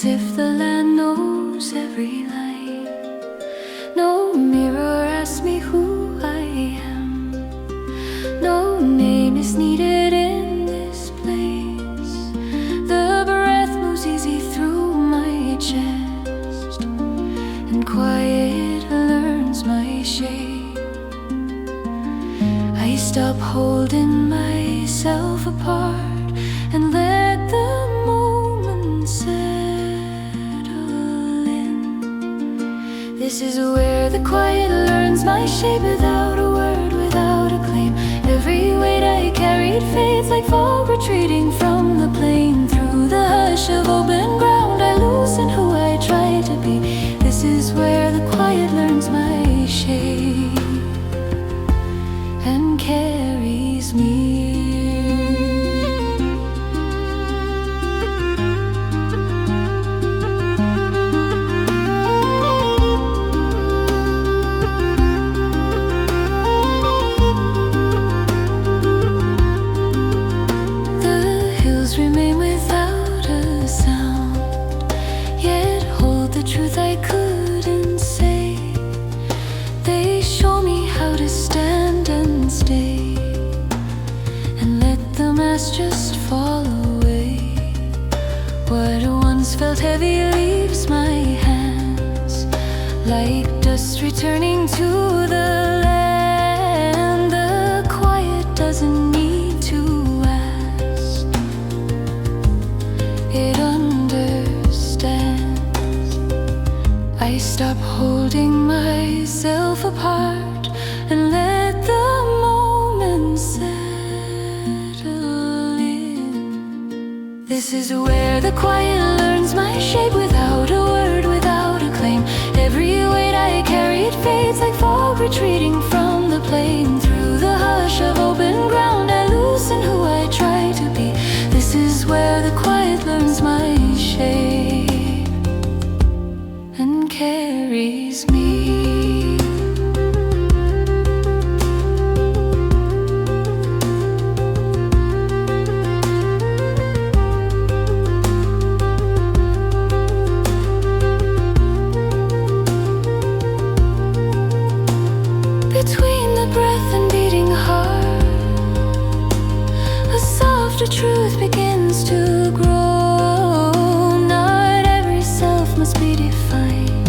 as if the land knows every line. No mirror asks me who I am. No name is needed in this place. The breath moves easy through my chest, and quiet learns my shape. I stop holding myself apart and let the moment settle in. This is where the quiet learns my shape, without a word, without a claim. Every weight I carried fades like fog retreating from the plain. Through the hush of open ground I loosen who I try to be. This is where the quiet learns my shape and carries me. Remain without a sound, yet hold the truth I couldn't say. They show me how to stand and stay, and let the mask just fall away. What once felt heavy leaves my hands, like dust returning to the land. The quiet doesn't need to ask, it understands. I stop holding myself apart and let the moment settle in. This is where the quiet learns my shape, without a word, without a claim. Every weight I carried fades like fog retreating from the plain. Through the hush of open ground I loosen who I try to be. This is where the quiet learns my shape and carries me. Between the breath and beating heart, a softer truth begins to grow. Not every self must be defined.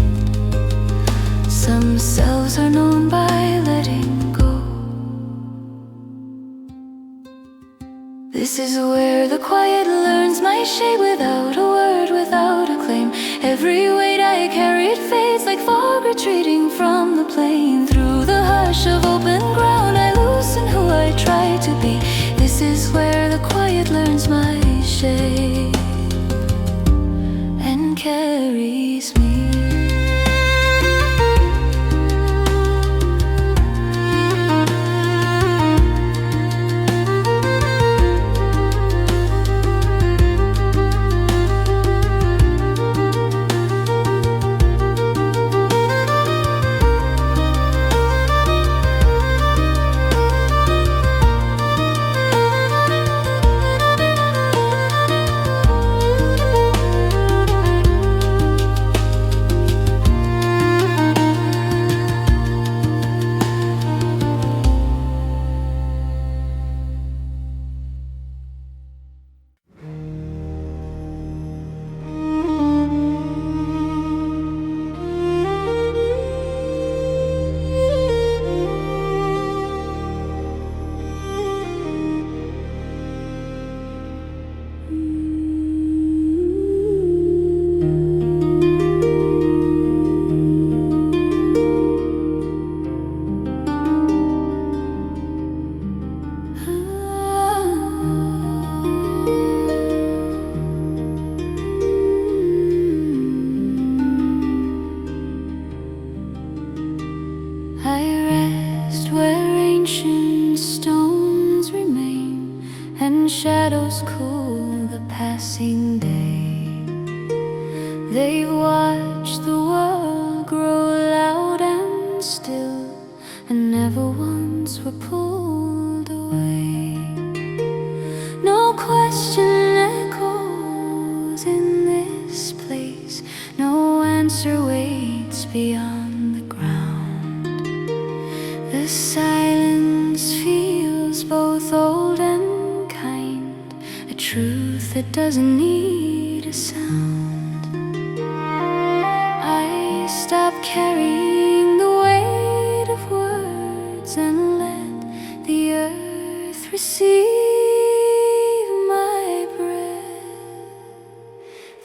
Some selves are known by letting go. This is where the quiet learns my shape, without a word, without a claim. Every weight I carried fades like fog retreating from the plain. Through the hush of open ground I loosen who I try to be. This is where the quiet learns my shape and carries me. Shadows cool the passing day. They've watched the world grow loud and still, and never once were pulled away. No question echoes in this place. truth that doesn't need a sound. I stop carrying the weight of words and let the earth receive my breath.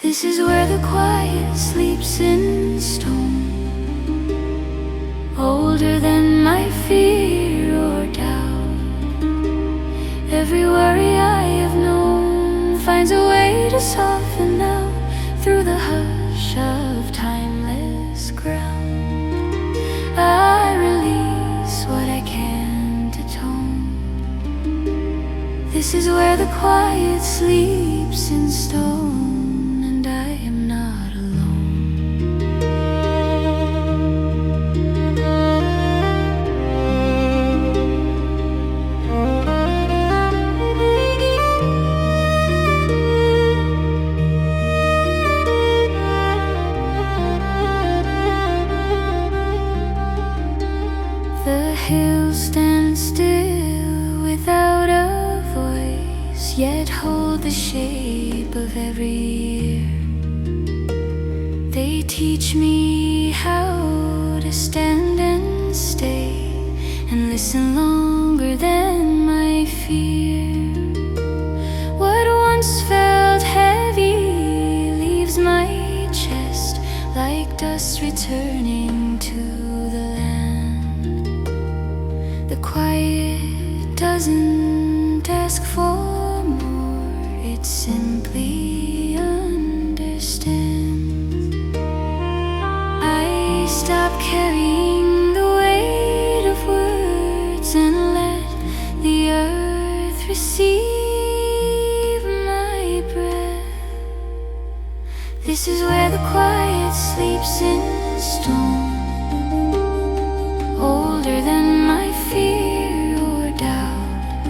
This is where the quiet sleeps in stone, older than my fear or doubt. Every worry I have known finds a way to soften out through the hush of timeless ground. I release what I can't atone. This is where the quiet sleeps in stone, and I am not alone. The hills stand still without a voice, yet hold the shape of every year. They teach me how to stand and stay and listen longer than my fear. What once felt heavy leaves my chest like dust returning to the land. The quiet doesn't ask for more, it simply understands. I stop carrying the weight of words and let the earth receive my breath. This is where the quiet sleeps in stone, older than my fear or doubt.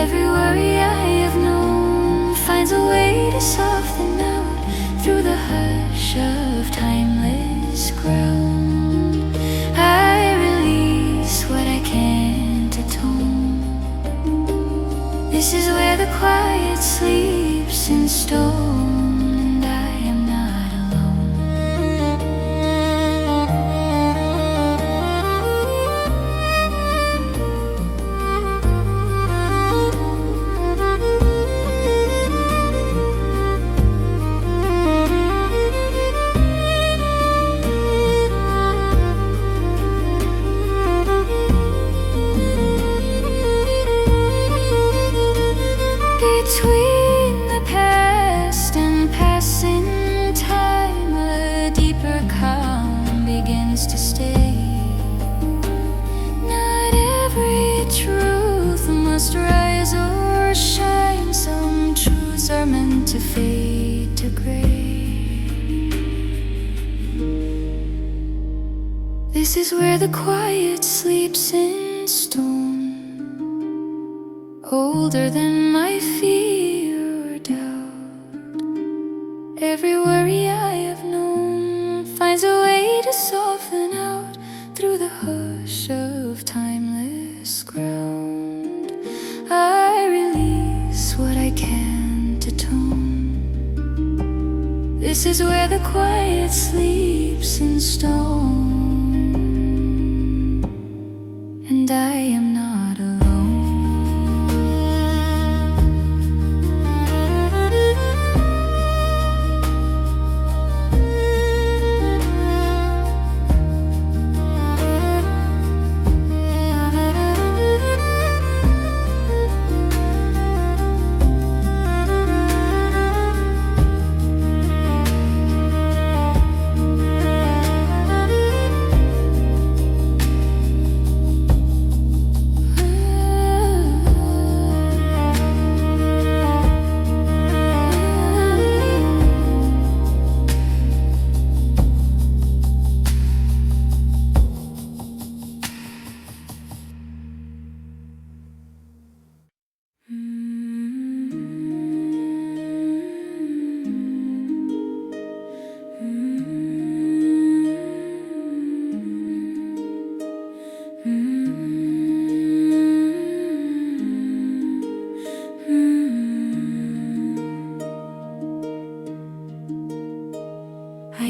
Every worry I have known finds a way to soften out through the hush of timeless ground. I release what I can't atone. This is where the quiet sleeps in stone, and I am not alone. Between the past and passing time, a deeper calm begins to stay. Not every truth must rise or shine. Some truths are meant to fade to gray. This is where the quiet sleeps in stone, older than my fear or doubt. Every worry I have known finds a way to soften out through the hush of timeless ground. I release what I can't atone. This is where the quiet sleeps in stone, and I am not alone.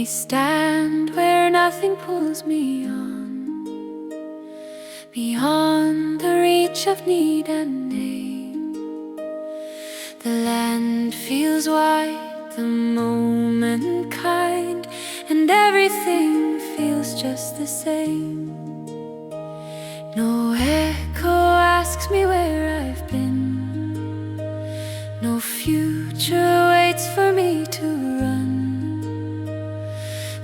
I stand where nothing pulls me on, beyond the reach of need and name. The land feels wide, the moment kind, and everything feels just the same. No echo asks me where I've been, no future waits for me to run.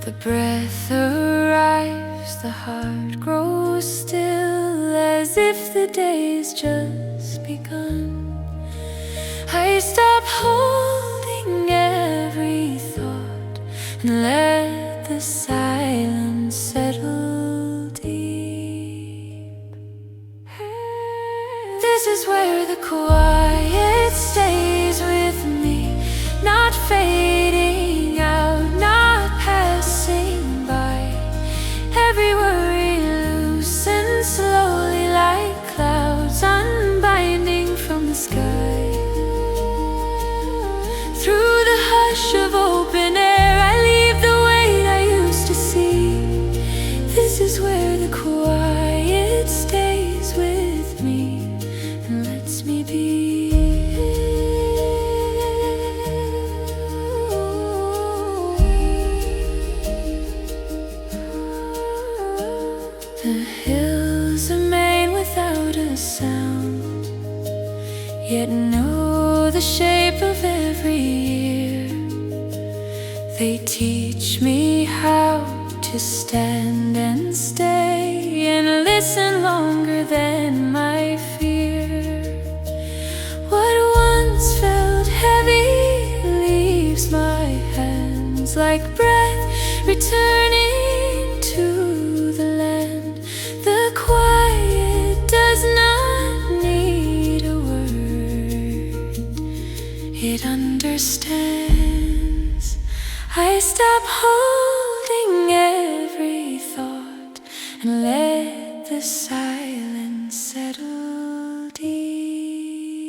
The breath arrives, the heart grows still, as if the day's just begun. I stop holding every thought and let the silence settle deep. This is where the quiet stays with me, not fading out, not passing by. Every worry loosens slowly like clouds unbinding from the sky. Through the hush of open air, I leave the weight I used to see. This is where the quiet stays with me and lets me be. The hills remain without a sound, yet know the shape of every year. They teach me how to stand and stay and listen longer than my fear. What once felt heavy leaves my hands like breath returning to the land. The quiet does not need a word, it understands. I stop holding every thought and let the silence settle deep.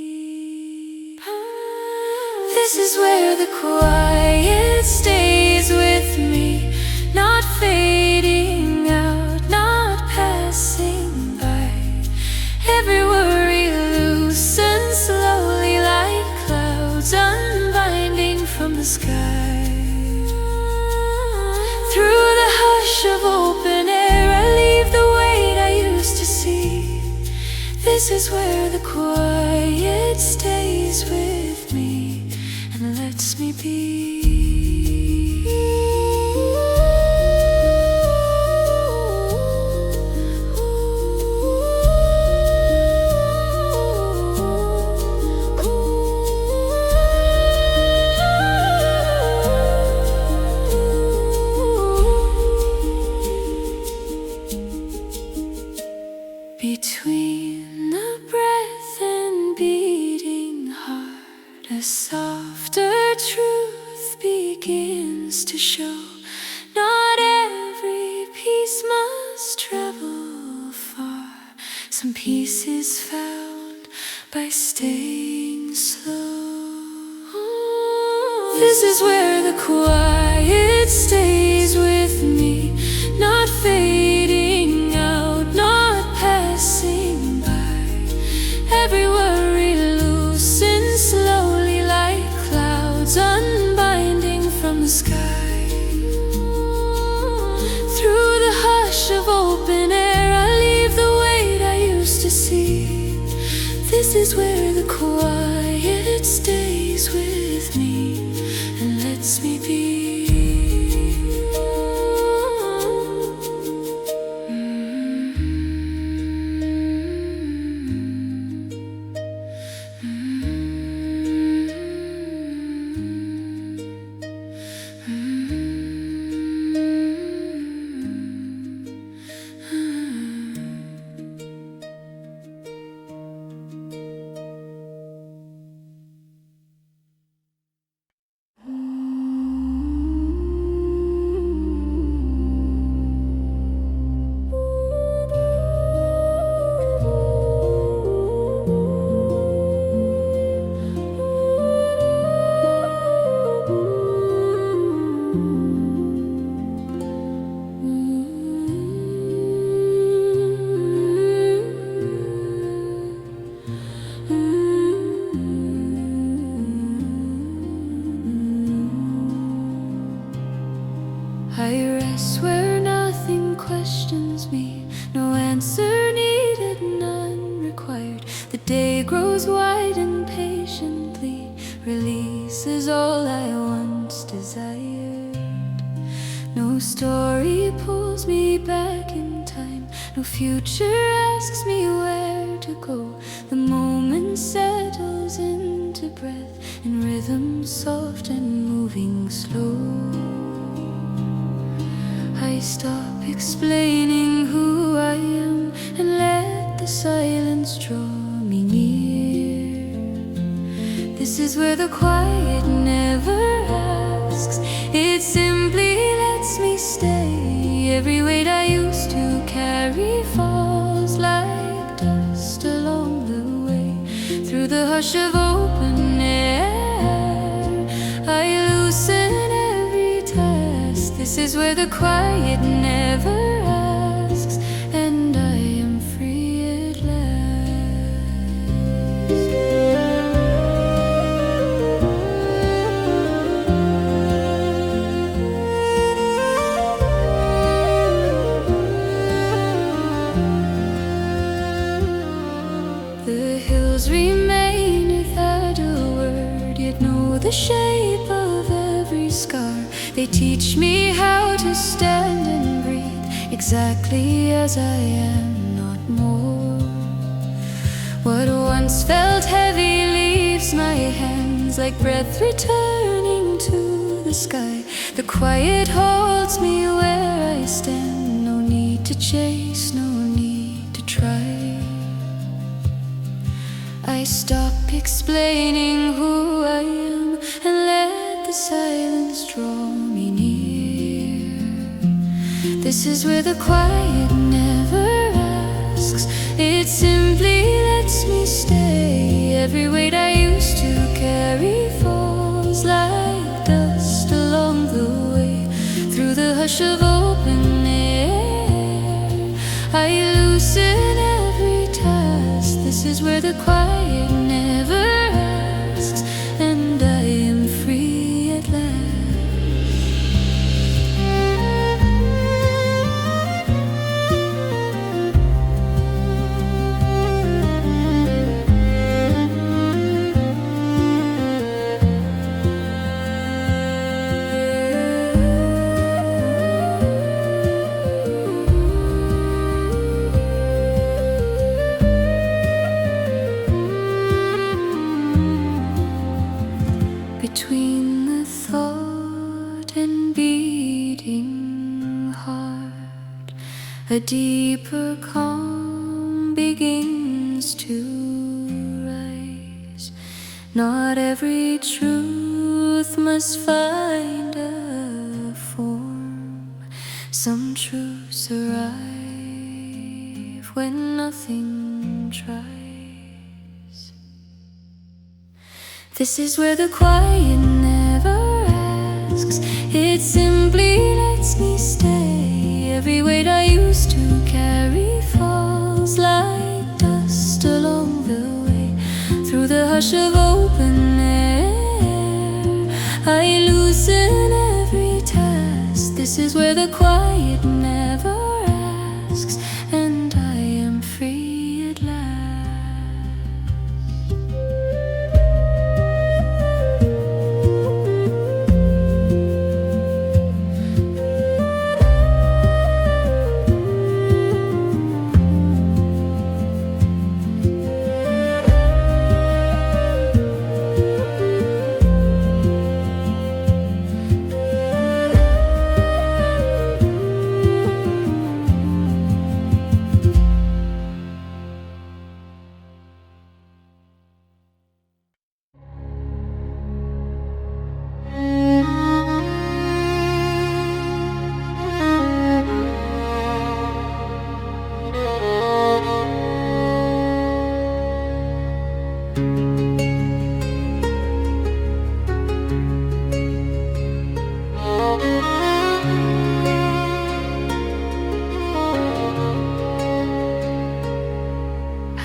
This is where the quiet stays with me, not fading out, not passing by. Every worry loosens slowly like clouds unbinding from the sky. Through the hush of open air, I leave the weight I used to see. This is where the quiet stays with me and lets me be. Between the breath and beating heart, a softer truth begins to show. Not every piece must travel far. Some peace is found by staying slow. This is where the quiet stays with me, not fading out, not passing by. Every worry loosens slowly like clouds unbinding from the sky. Through the hush of open air, I leave the weight I used to see. This is where the quiet stays with me and lets me be. place where nothing questions me, no answer needed, none required. The day grows wide and patiently releases all I once desired. No story pulls me back in time, no future asks me where to go. The moment settles into breath in rhythm soft and moving slow. I stop explaining who I am and let the silence draw me near. This is where the quiet never asks, it simply lets me stay. Every weight I used to carry falls like dust along the way. Through the hush of open air, I loosen every task. This is where the quiet never asks, and I am free at last. The hills remain without a word, yet know the shape of every scar. They teach me how to stand and breathe exactly as I am, not more. What once felt heavy leaves my hands like breath returning to the sky. The quiet holds me where I stand, no need to chase, no need to try. I stop explaining who I am and let the silence draw me near. This is where the quiet never asks, it simply lets me stay. Every weight I used to carry falls like dust along the way. Through the hush of open air, I loosen every task. This is where the quiet never asks, and I am free at last. Between the thought and beating heart, a deeper calm begins to rise. Not every truth must find a form. Some truths arrive when nothing tries. This is where the quiet never asks, it simply lets me stay. Every weight I used to carry falls like dust along the way. Through the hush of open air, I loosen every task. This is where the quiet never asks, and I am free at last.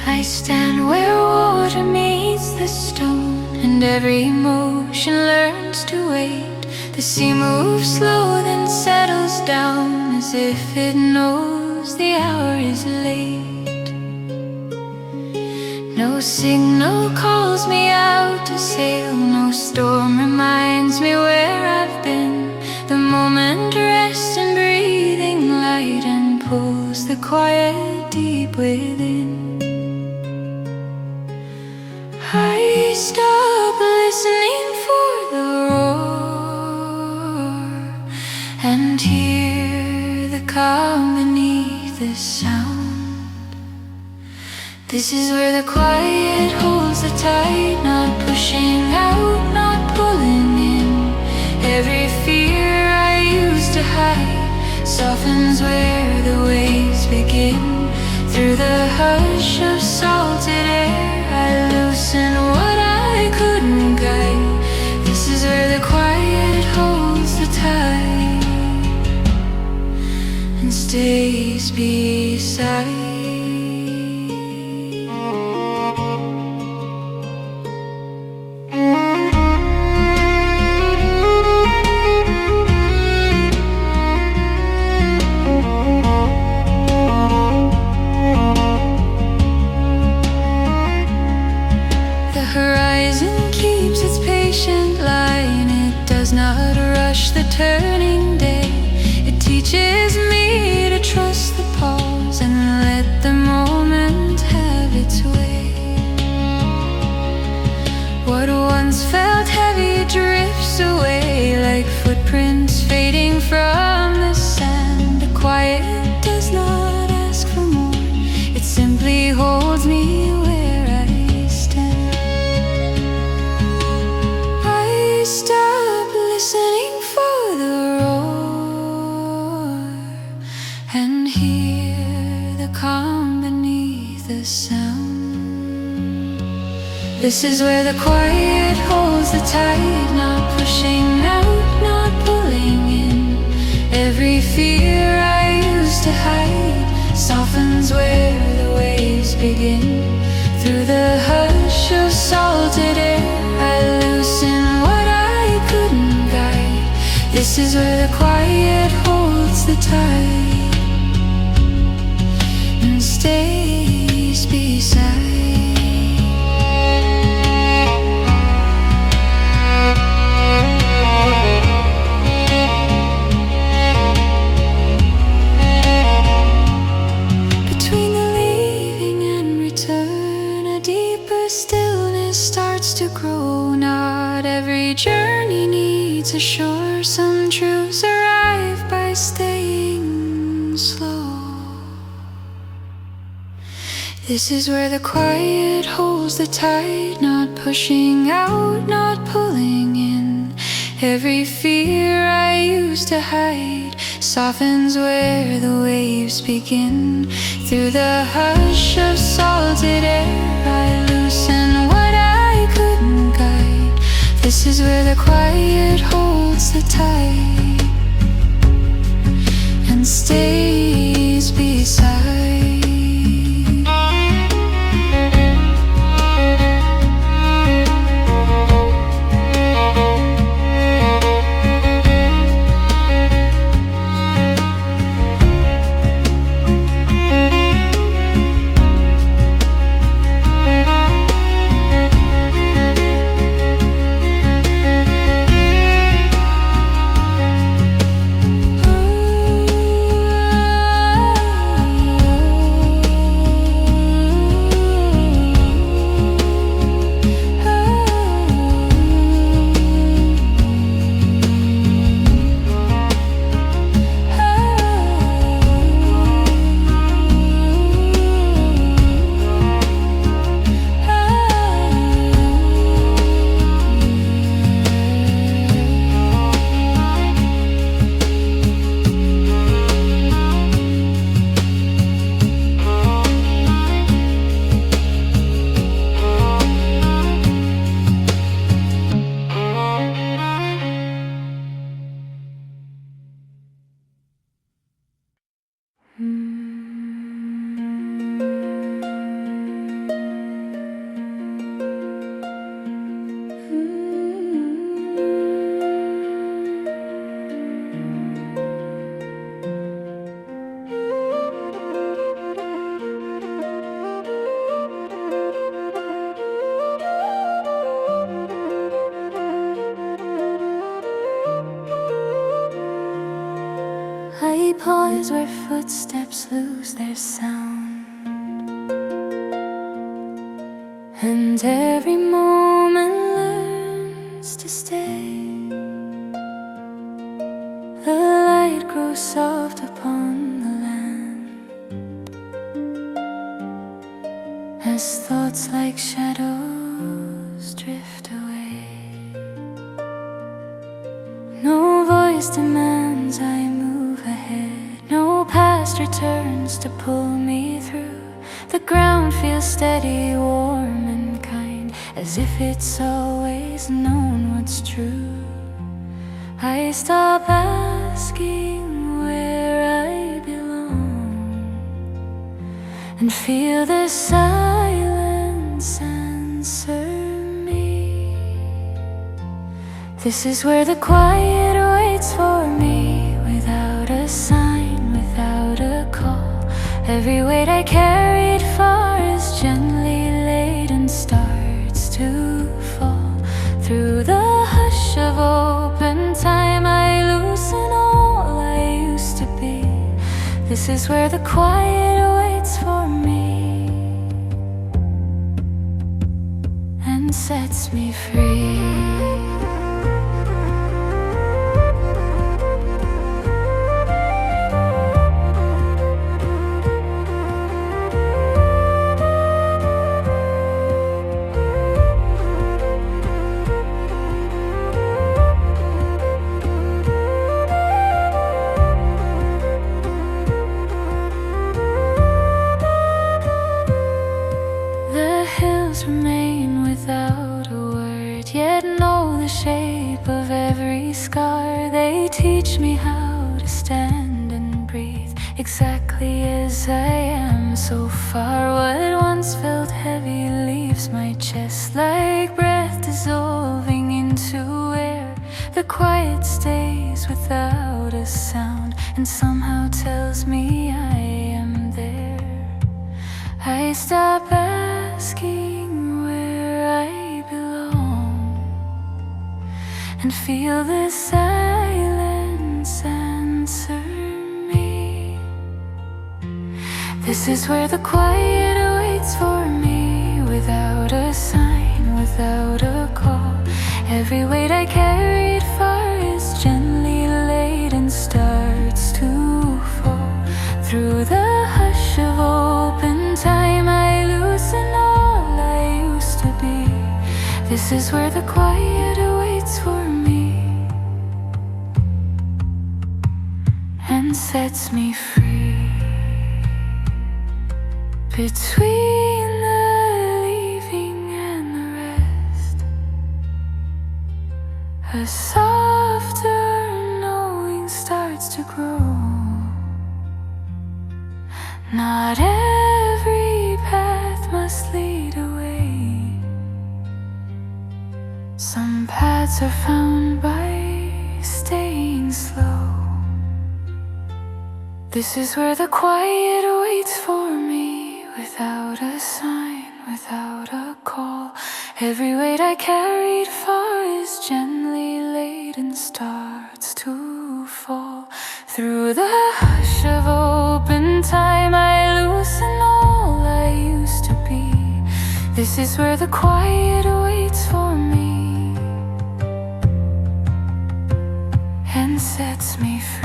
I stand where water meets the stone, and every emotion learns to wait. The sea moves slow, then settles down, as if it knows the hour is late. No signal calls me out to sail, no storm reminds me where I've been. The moment rests in breathing light and pulls the quiet deep within. I stop listening for the roar and hear the calm beneath the sound. This is where the quiet holds the tide, not pushing out, not pulling in. Every fear I used to hide softens where the waves begin. Through the hush of salted air, I loosen what I couldn't guide. This is where the quiet holds the tide and stays beside. Turning day, it teaches me to trust the pause and let the moment have its way. What once felt heavy drifts away like footprints fading from the sand. The quiet does not ask for more, it simply holds me where I stand. I stop listening the roar and hear the calm beneath the sound. This is where the quiet holds the tide, not pushing out, not pulling in. Every fear I used to hide softens where the waves begin. Through the hush of salted air, I loosen what I couldn't guide. This is where the quiet holds the tide and stays beside. Between the leaving and return, a deeper stillness starts to grow. Not every journey needs a shore. Some truths arrive by staying slow. This is where the quiet holds the tide, not pushing out, not pulling in. Every fear I used to hide softens where the waves begin. Through the hush of salted air, I loosen what I couldn't guide. This is where the quiet holds the tide and stays beside. pause where footsteps lose their sound, and every moment learns to stay. The light grows soft upon the land, as thoughts like shadows drift away. No voice demands I move ahead, no past returns to pull me through. The ground feels steady, warm and kind, as if it's always known what's true. I stop asking where I belong, and feel the silence answer me. This is where the quiet waits for me, without a sign, without a call. Every weight I carried far is gently laid and starts to fall. Through the hush of open time, I loosen all I used to be. This is where the quiet waits for me and sets me free. Remain without a word, yet know the shape of every scar. They teach me how to stand and breathe exactly as I am so far. What once felt heavy leaves my chest like breath dissolving into air. The quiet stays without a sound and somehow tells me I am there. I stop asking and feel the silence answer me. This is where the quiet waits for me, without a sign, without a call. Every weight I carried far is gently laid and starts to fall. Through the hush of open time, I loosen all I used to be. This is where the quiet waits for me and sets me free. Between the leaving and the rest, a softer knowing starts to grow. Not every path must lead away. Some paths are found by staying slow. This is where the quiet waits for me, without a sign, without a call. Every weight I carried far is gently laid and starts to fall. Through the hush of open time, I loosen all I used to be. This is where the quiet waits for me and sets me free.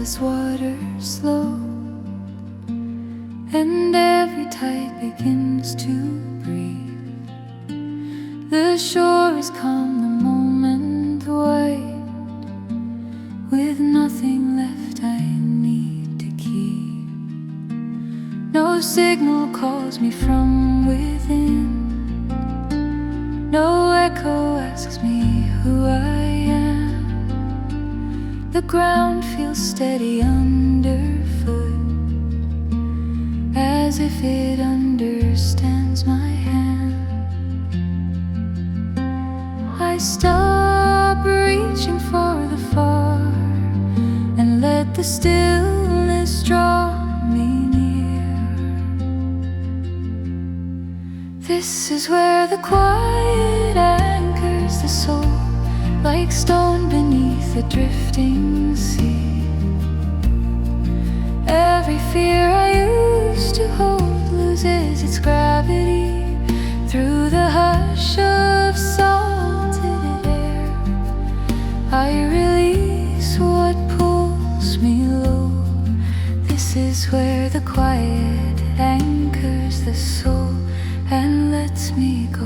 restless waters slow, and every tide begins to breathe. The shore is calm, the moment white, with nothing left I need to keep. No signal calls me from within, no echo asks me who I am. The ground feels steady underfoot, as if it understands my hand. I stop reaching for the far and let the stillness draw me near. This is where the quiet anchors the soul, like stone beneath a drifting sea. Every fear I used to hold loses its gravity through the hush of salted air. I release what pulls me low. This is where the quiet anchors the soul and lets me go.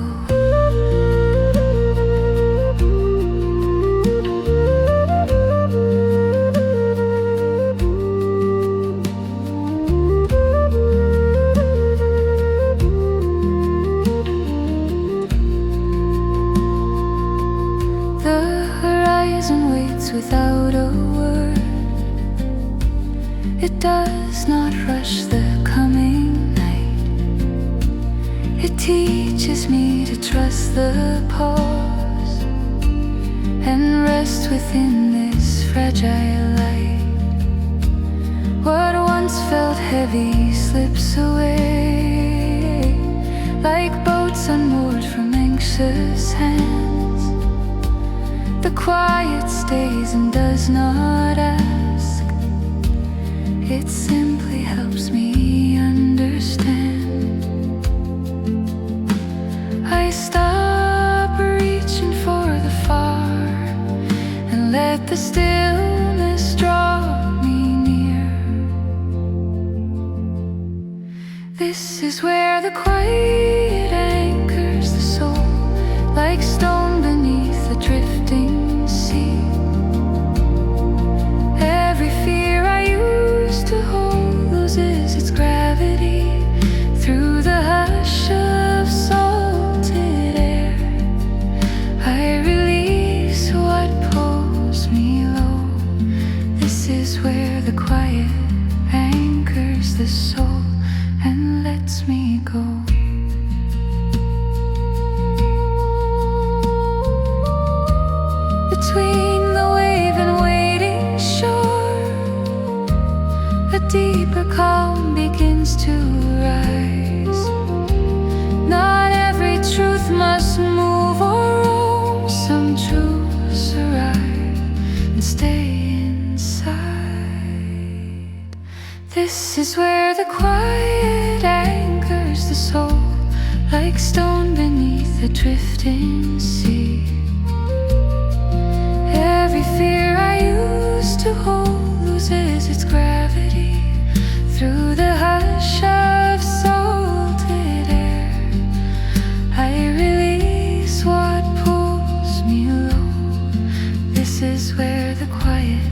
Without a word, it does not rush the coming night. It teaches me to trust the pause and rest within this fragile light. What once felt heavy slips away, like boats unmoored from anxious hands. The quiet stays and does not ask. It simply helps me understand. I stop reaching for the far and let the stillness draw me near. This is where the quiet anchors the soul, like stone beneath a drifting sea. Every fear I used to hold loses its gravity through the hush of salted air. I release what pulls me low. This is where the quiet anchors the soul and lets me go. Between the wave and waiting shore, a deeper calm begins to rise. Not every truth must move or roam. Some truths arrive and stay inside. This is where the quiet anchors the soul, like stone beneath a drifting sea. Every fear I used to hold loses its gravity through the hush of salted air. I release what pulls me low. This is where the quiet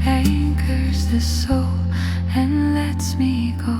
anchors the soul and lets me go.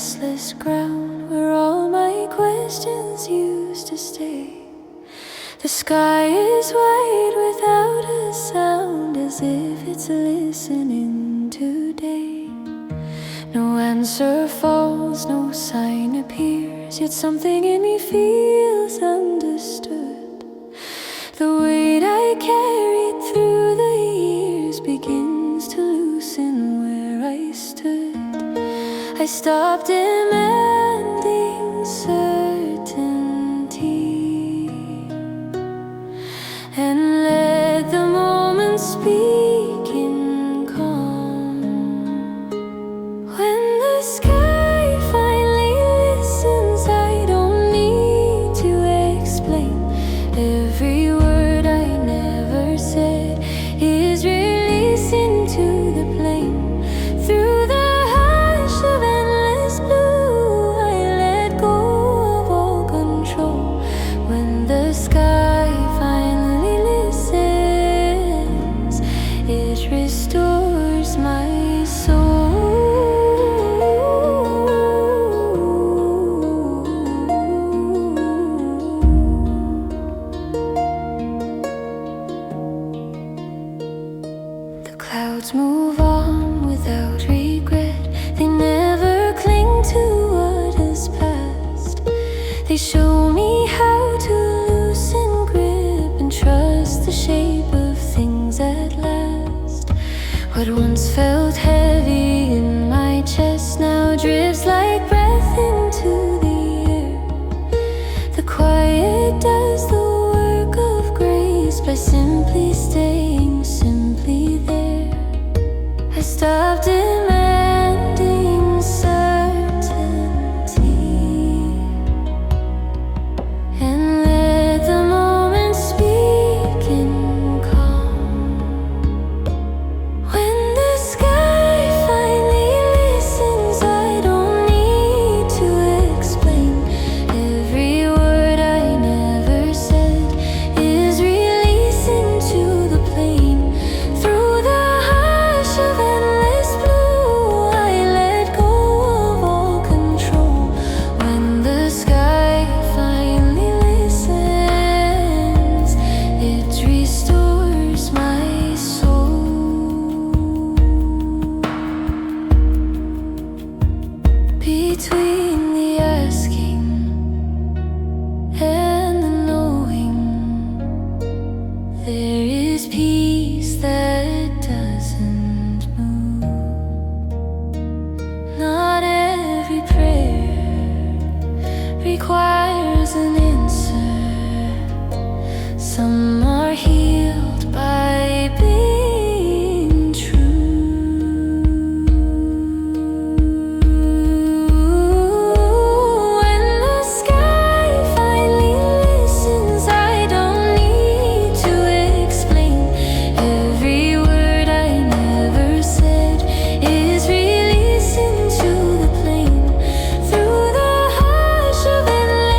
restless ground where all my questions used to stay. The sky is white without a sound, as if it's listening today. No answer falls, no sign appears, yet something in me feels understood. The weight I carried through the years begins to loosen where I stood. I stopped demanding certainty and let the moment speak in calm. When the sky finally listens, I don't need to explain. Every word I never said is released into the plain. Through the hush of endless blue, I let go of all control. When the sky finally listens, it restores my soul. The clouds move on without regret. They never cling to what has passed. They show me how to loosen grip and trust the shape of things at last. What once felt heavy in my chest now drifts like breath into the air. The quiet does the work of grace by simply staying simply there. I stopped demanding certainty and let the moment speak in calm. When the sky finally listens, I don't need to explain. Every word I never said is released into the plain. Through the hush of endless blue, I let go of all control. When the sky finally listens, it restores my soul. Between the asking and the knowing, there is peace that doesn't move. Not every prayer requires an answer. Some are healed by being true. When the sky finally listens, I don't need to explain. Every word I never said is released into the plain. Through the hush of endless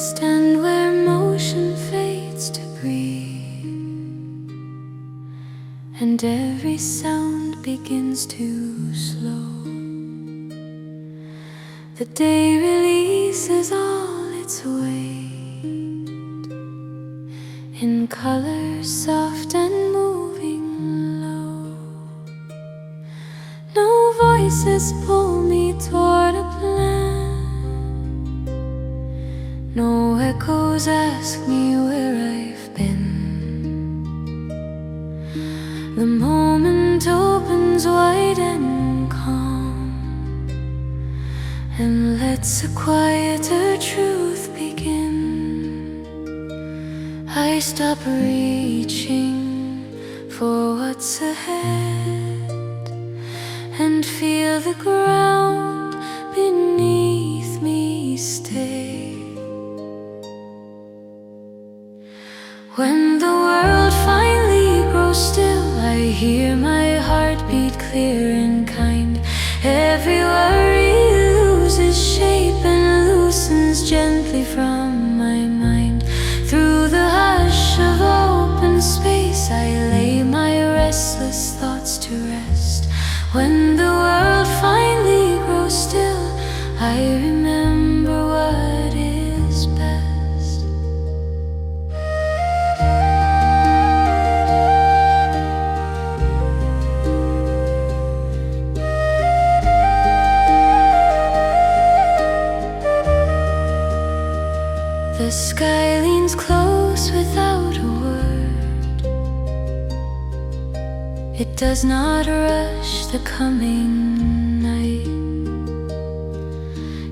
stand where motion fades to breathe, and every sound begins to slow. The day releases all its weight in colors soft and moving low. No voices pull me toward a plan, no echoes ask me where I've been. The moment opens wide and calm and lets a quieter truth begin. I stop reaching for what's ahead and feel the ground beneath me stay. When the world finally grows still, I hear my heartbeat clear and kind. Every worry loses shape and loosens gently from my mind. Through the hush of open space, I lay my restless thoughts to rest. When the world finally grows still, I remember what is best. The sky leans close without a word. It does not rush the coming night.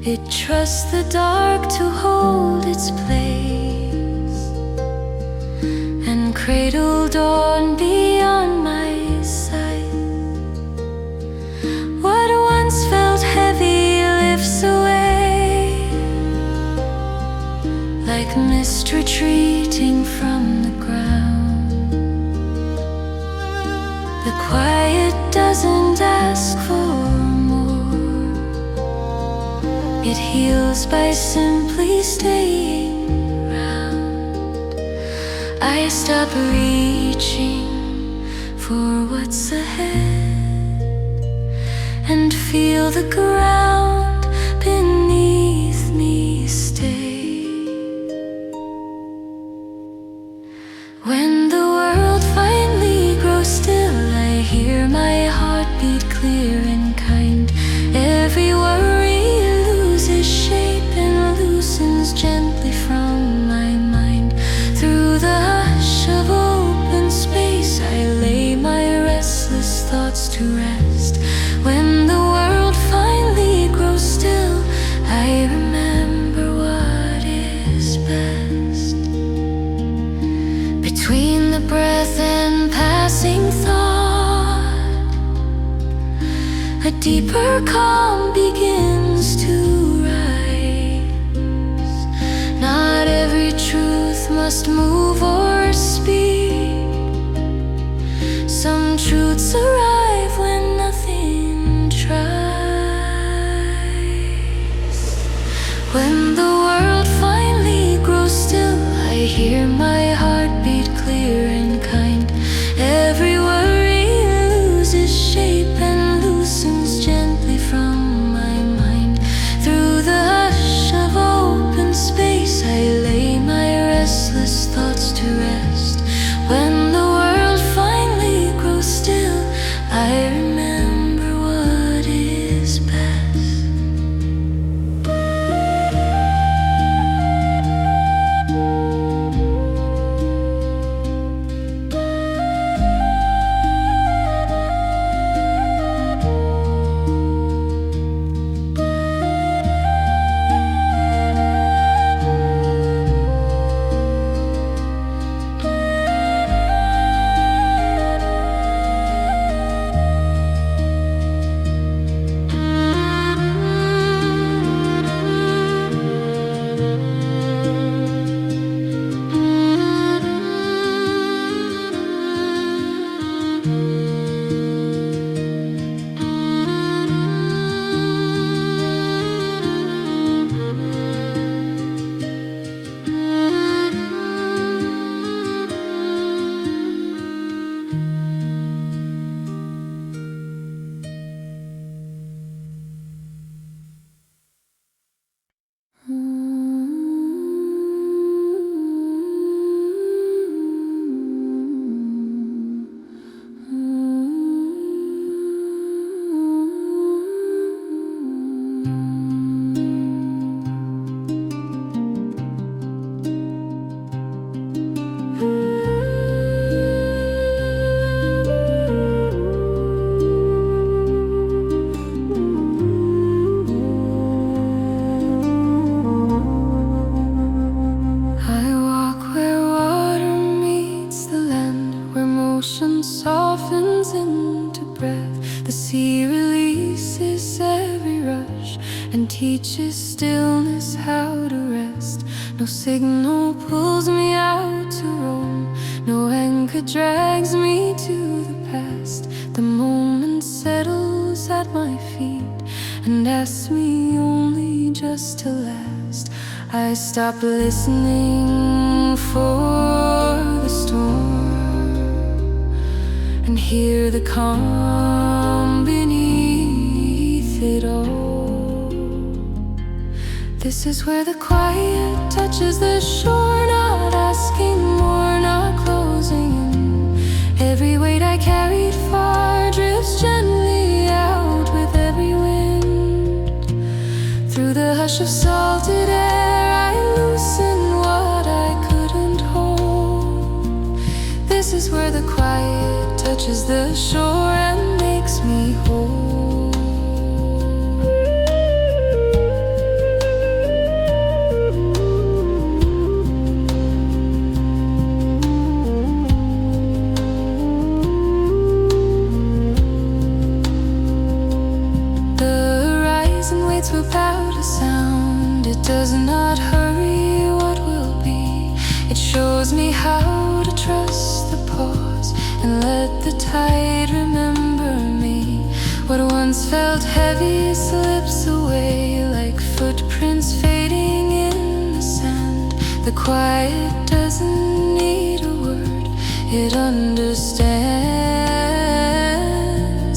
It trusts the dark to hold its place and cradle dawn beyond my sight. What once felt heavy lifts away, like mist retreating from the ground. The quiet doesn't ask for more, it heals by simply staying round. I stop reaching for what's ahead and feel the ground beneath me stay. When the world finally grows still, I hear my heartbeat clear and kind. Every worry loses shape and loosens gently from my mind. Through the hush of open space, I lay my restless thoughts to rest. When the world finally grows still, I remember what is best. Between the breath and passing thought, a deeper calm begins to rise. Not every truth must move or speak. Some truths arrive when nothing tries. When the world finally grows still, I hear my heartbeat clear and kind. Every worry loses shape and loosens gently from my mind. Through the hush of open space, I lay my restless thoughts to rest. When the world finally grows still, I remember what is best. signal pulls me out to roam, no anchor drags me to the past. The moment settles at my feet and asks me only just to last. I stop listening for the storm and hear the calm beneath it all. This is where the quiet touches the shore, not asking more, not closing in. Every weight I carried far drifts gently out with every wind. Through the hush of salted air I loosen what I couldn't hold. This is where the quiet touches the shore and makes me whole. Without a sound, it does not hurry what will be. It shows me how to trust the pause and let the tide remember me. What once felt heavy slips away like footprints fading in the sand. The quiet doesn't need a word, it understands.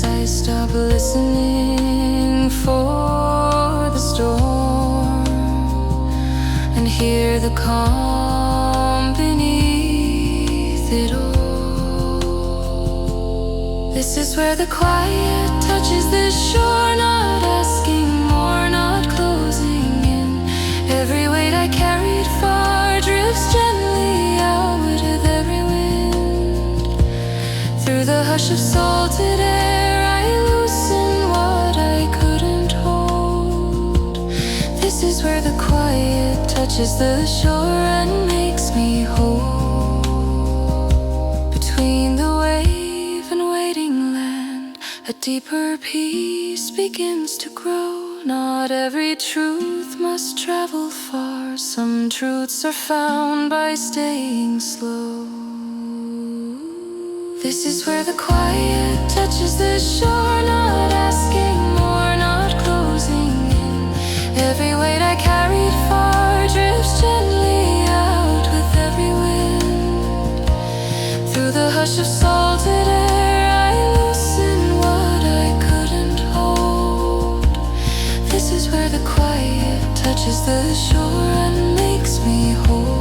I stop listening for storm and hear the calm beneath it all. This is where the quiet touches the shore, not asking more, not closing in. Every weight I carried far drifts gently out with every wind. Through the hush of salted air I loosen what I couldn't hold. This is where the quiet touches the shore and makes me whole. Between the wave and waiting land, a deeper peace begins to grow. Not every truth must travel far. Some truths are found by staying slow. This is where the quiet touches the shore, not asking more, not closing in. Every weight I carried far drifts gently out with every wind. Through the hush of salted air I loosen what I couldn't hold. This is where the quiet touches the shore and makes me whole.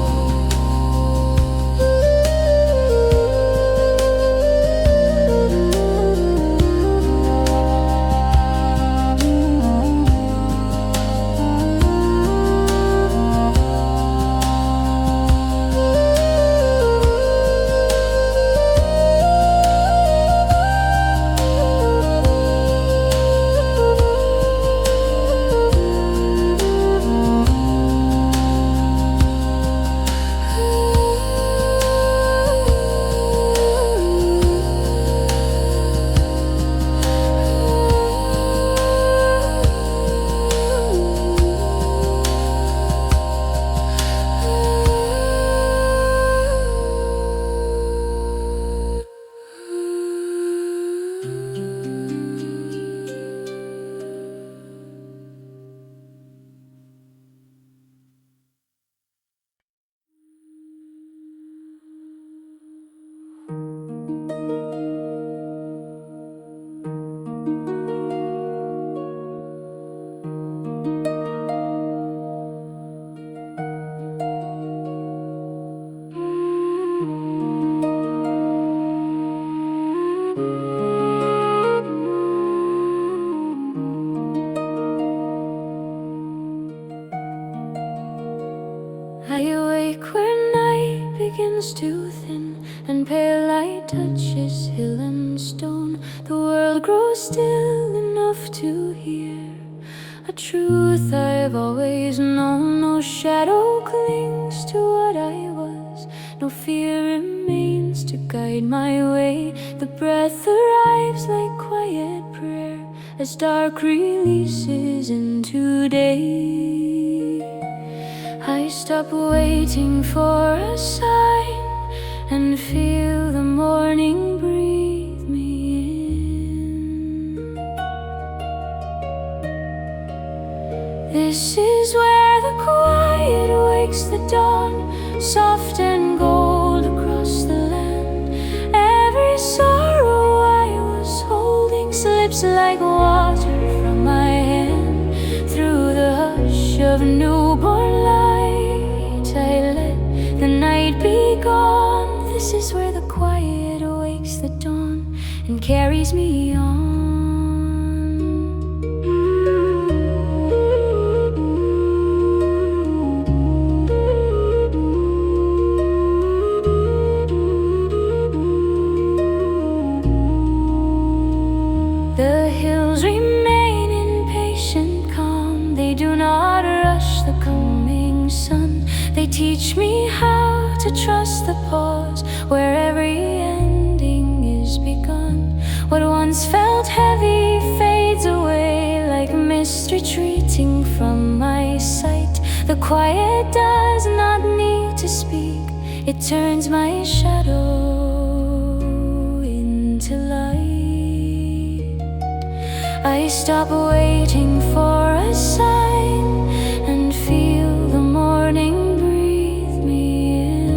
I awake where night begins to thin and pale light touches hill and stone. The world grows still enough to hear a truth I've always known. No shadow clings to what I was, no fear remains to guide my way. The breath arrives like quiet prayer as dark releases into day. I stop waiting for a sign and feel the morning breathe me in. This is where the quiet wakes the dawn, soft and gold across the land. Every sorrow I was holding slips like water from my hand. Through the hush of newborn light, I let the night be gone. This is where the quiet awakes the dawn and carries me on. The hills remain in patient calm. They do not rush the coming sun. They teach me how to trust the pause where every ending is begun. What once felt heavy fades away like mist retreating from my sight. The quiet does not need to speak. It turns my shadow into light. I stop waiting for a sign and feel the morning breathe me in.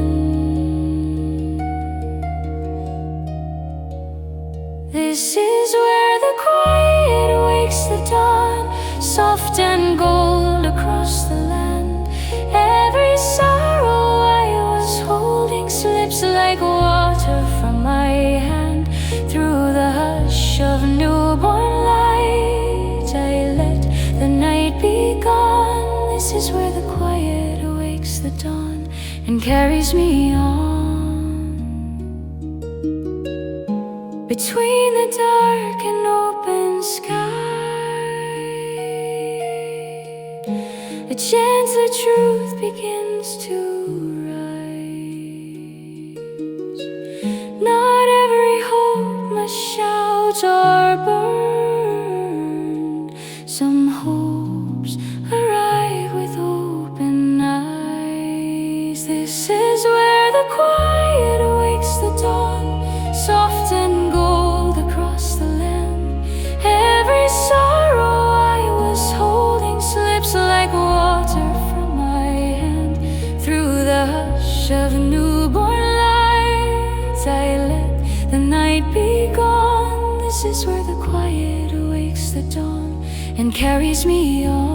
This is where the quiet wakes the dawn, soft and gold across the land. Every sorrow I was holding slips like water from my hand. Through the hush of newborn light, I let the night be gone. This is where the quiet awakes the dawn and carries me on. Between the dark and open sky, a gentler truth begins to rise. Not every hope must shout or burn. Some hopes arrive with open eyes. This is where the quiet awakes the dawn, soft and gold across the land. Every sorrow I was holding slips like water from my hand. Through the hush of newborn light, I let the night be gone. This is where the quiet awakes the dawn and carries me on.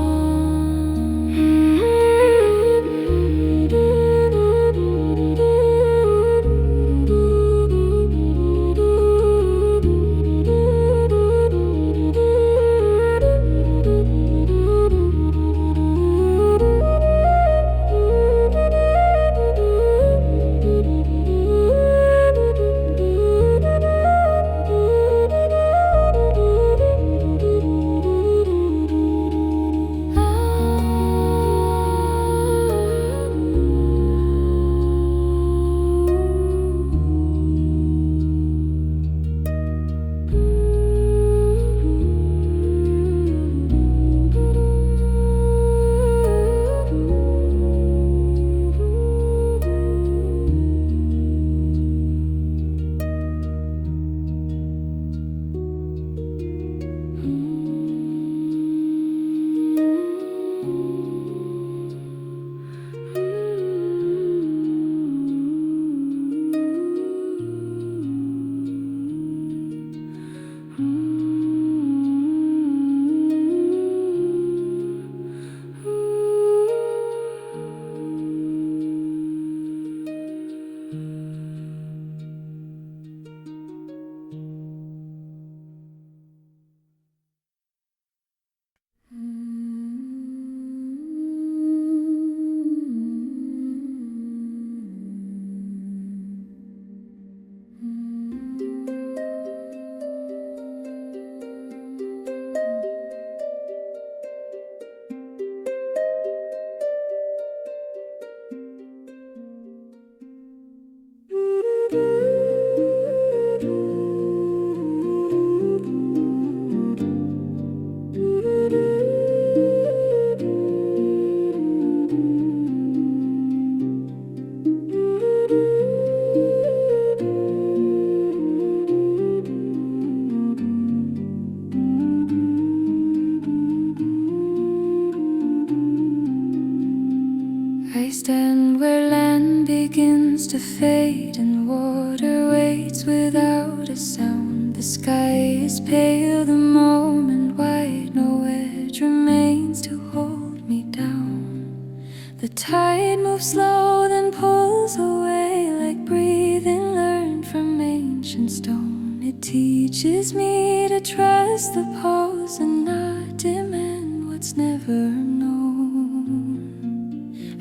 I stand where land begins to fade and water waits without a sound. The sky is pale, the moment white, no edge remains to hold me down. The tide moves slow, then pulls away like breathing learned from ancient stone. It teaches me to trust the pause and not demand what's never known.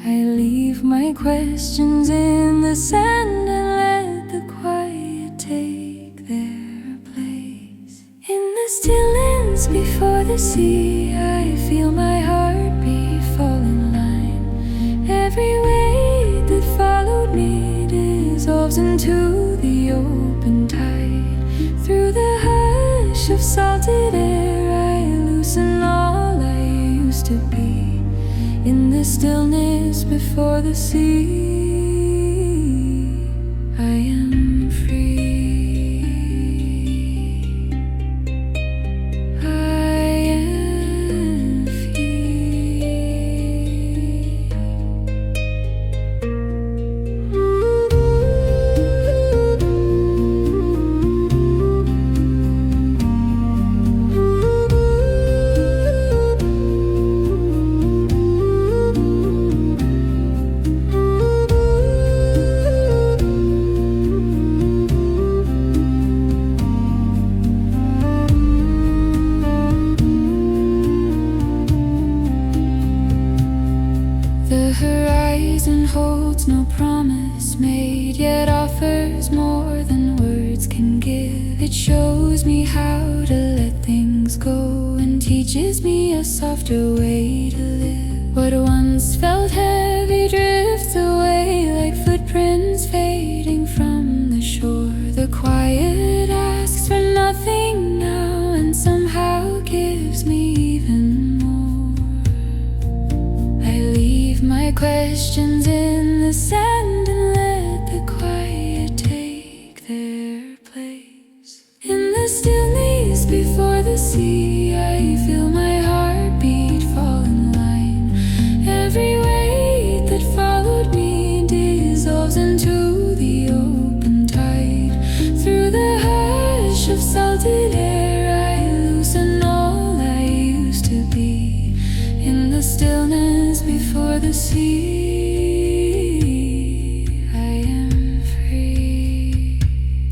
I leave my questions in the sand and let the quiet take their place. In the stillness before the sea, I feel my heartbeat fall in line. Every weight that followed me dissolves into the open tide. Through the hush of salted air, I loosen all I used to be. In the stillness before the sea, I am free. I am free. The horizon holds no promise made, yet offers more than words can give. It shows me how to let things go and teaches me a softer way to live. What once felt heavy drifts away like footprints fading from the shore. The quiet asks for nothing now and somehow gives me even more. I leave my questions in the sand and let the quiet take their place. In the stillness before the sea, I feel my heartbeat fall in line. Every weight that followed me dissolves into the open tide. Through the hush of salted air, I loosen all I used to be. In the stillness before the sea, I am free.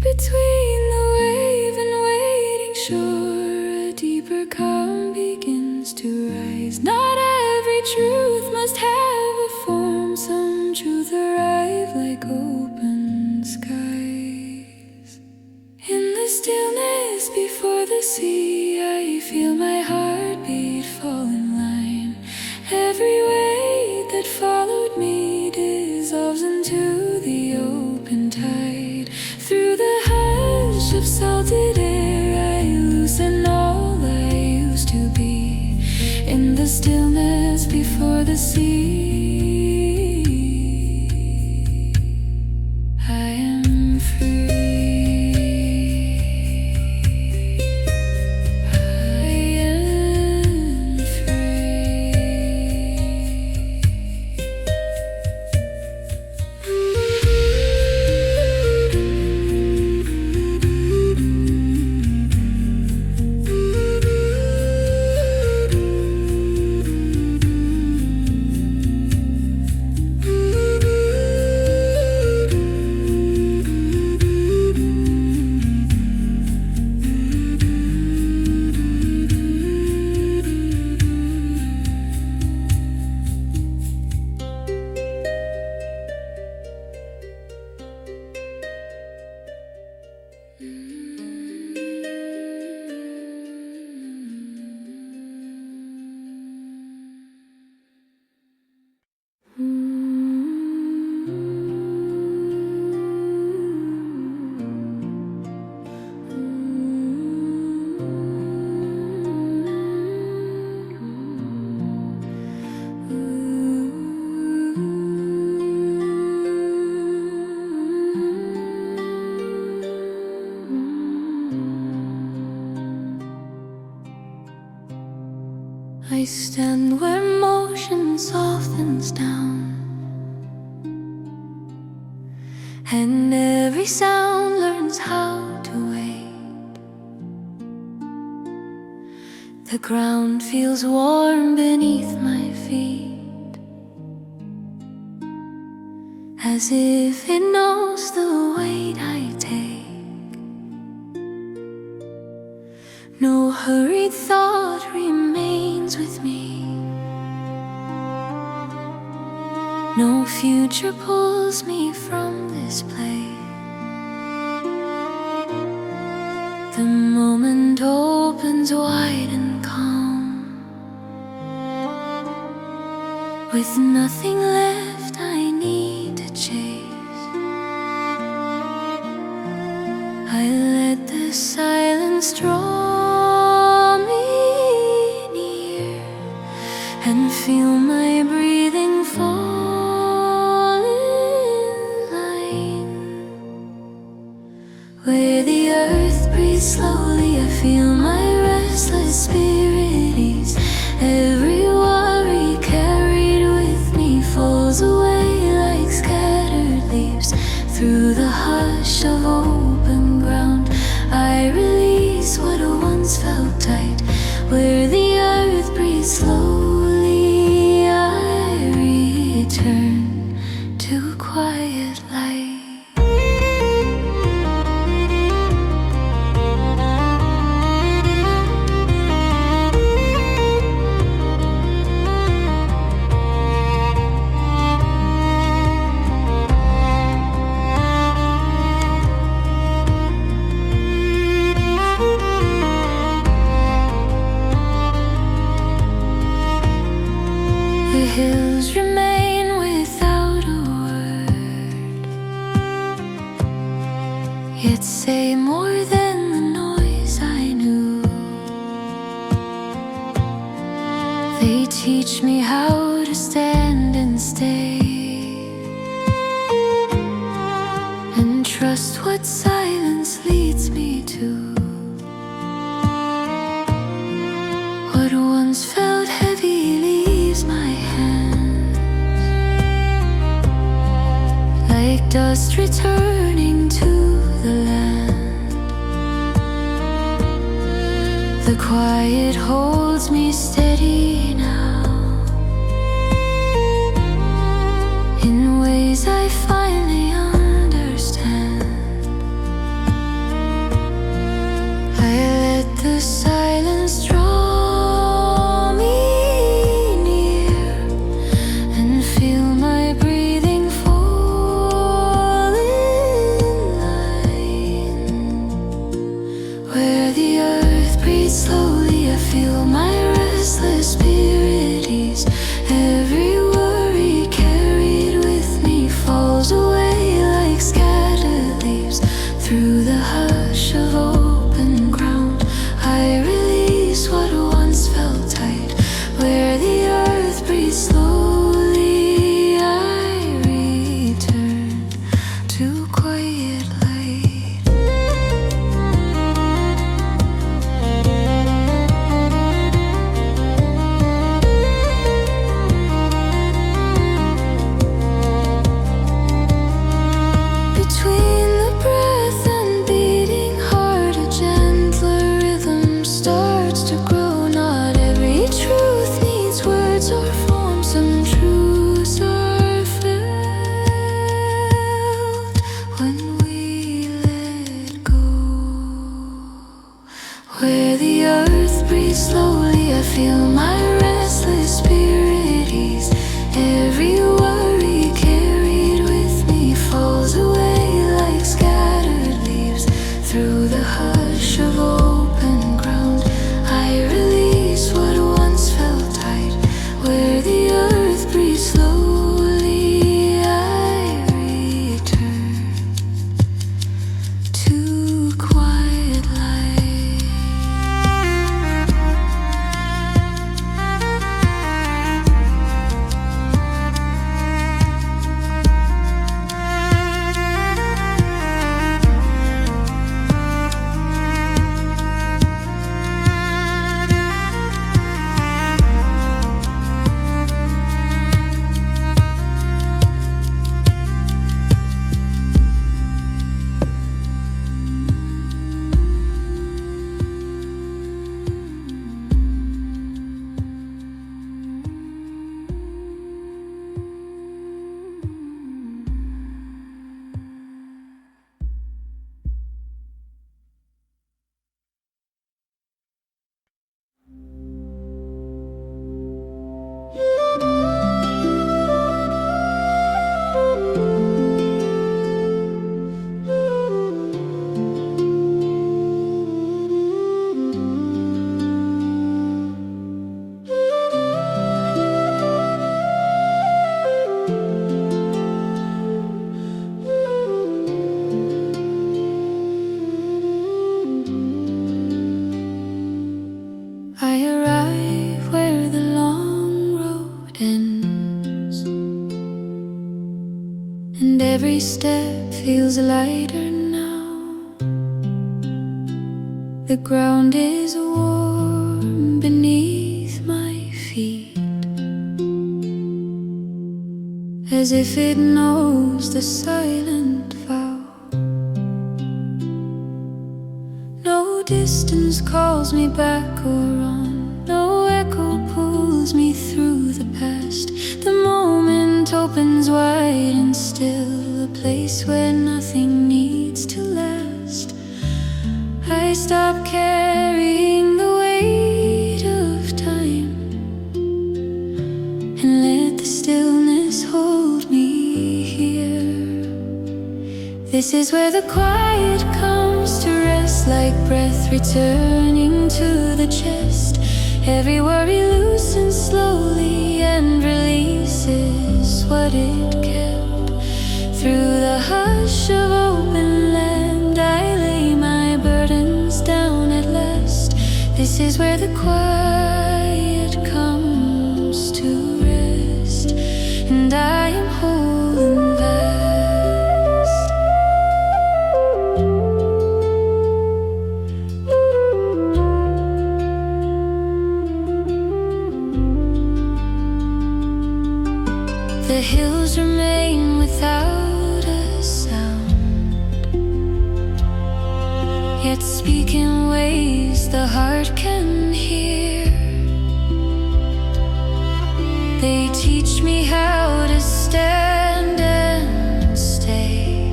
Between the wave and waiting shore, a deeper calm begins to rise. Not every truth must have a form. Some truth arrive like open skies. In the stillness before the sea, I feel my heartbeat fall in line. Every weight that followed me dissolves into the open tide. Through the hush of salted air, I loosen all I used to be. In the stillness before the sea, I am free. I and every sound learns how to wait. The ground feels warm beneath my feet, as if it knows the weight I take. No hurried thought remains with me, no future pulls me from this place. The moment opens wide and calm, with nothing left I need to chase. I let the silence draw me near, and feel my breathing fall in line. Where the earth breathes slowly, I feel my restless spirit ease. Every worry carried with me falls away like scattered leaves. Through the hush of open ground, I release what once felt tight. Where the earth breathes slowly, I return to quiet light. The hills remain without a word, yet say more than the noise I knew. They teach me how to stand and stay, and trust what silence leads me to. What once felt heavy leaves my hands, like dust returning to the land. The quiet holds me steady now, in ways I finally understand. I let the silence draw me near, and feel my breathing fall in line. Where the earth breathes slowly, I feel my restless spirit ease. Every worry carried with me falls away like scattered leaves. Through the hush of open ground, I release what once felt tight. Where the earth breathes slowly, I return to quiet light. Between the breath and beating heart, a gentler rhythm starts to grow. Not every truth needs words or form. Some truths are felt when we let go. Where the earth breathes slowly, I feel my restless spirit ease. Every worry carried with me falls away like scattered leaves. Through the hush of open ground, I release what once felt tight. Where the earth breathes slowly, I return to quiet light. and every step feels lighter now. The ground is warm beneath my feet, as if it knows the silent vow. No distance calls me back or on, no echo pulls me through the past. The moment opens wide and still, a place where nothing needs to last. I stop carrying the weight of time and let the stillness hold me here. This is where the quiet comes to rest, like breath returning to the chest. Every worry loosens slowly and releases what it kept. Through the hush of open land, I lay my burdens down at last. This is where the quiet comes to rest, and I am whole and vast. The hills remain without a sound, yet speak in ways the heart can hear. They teach me how to stand and stay,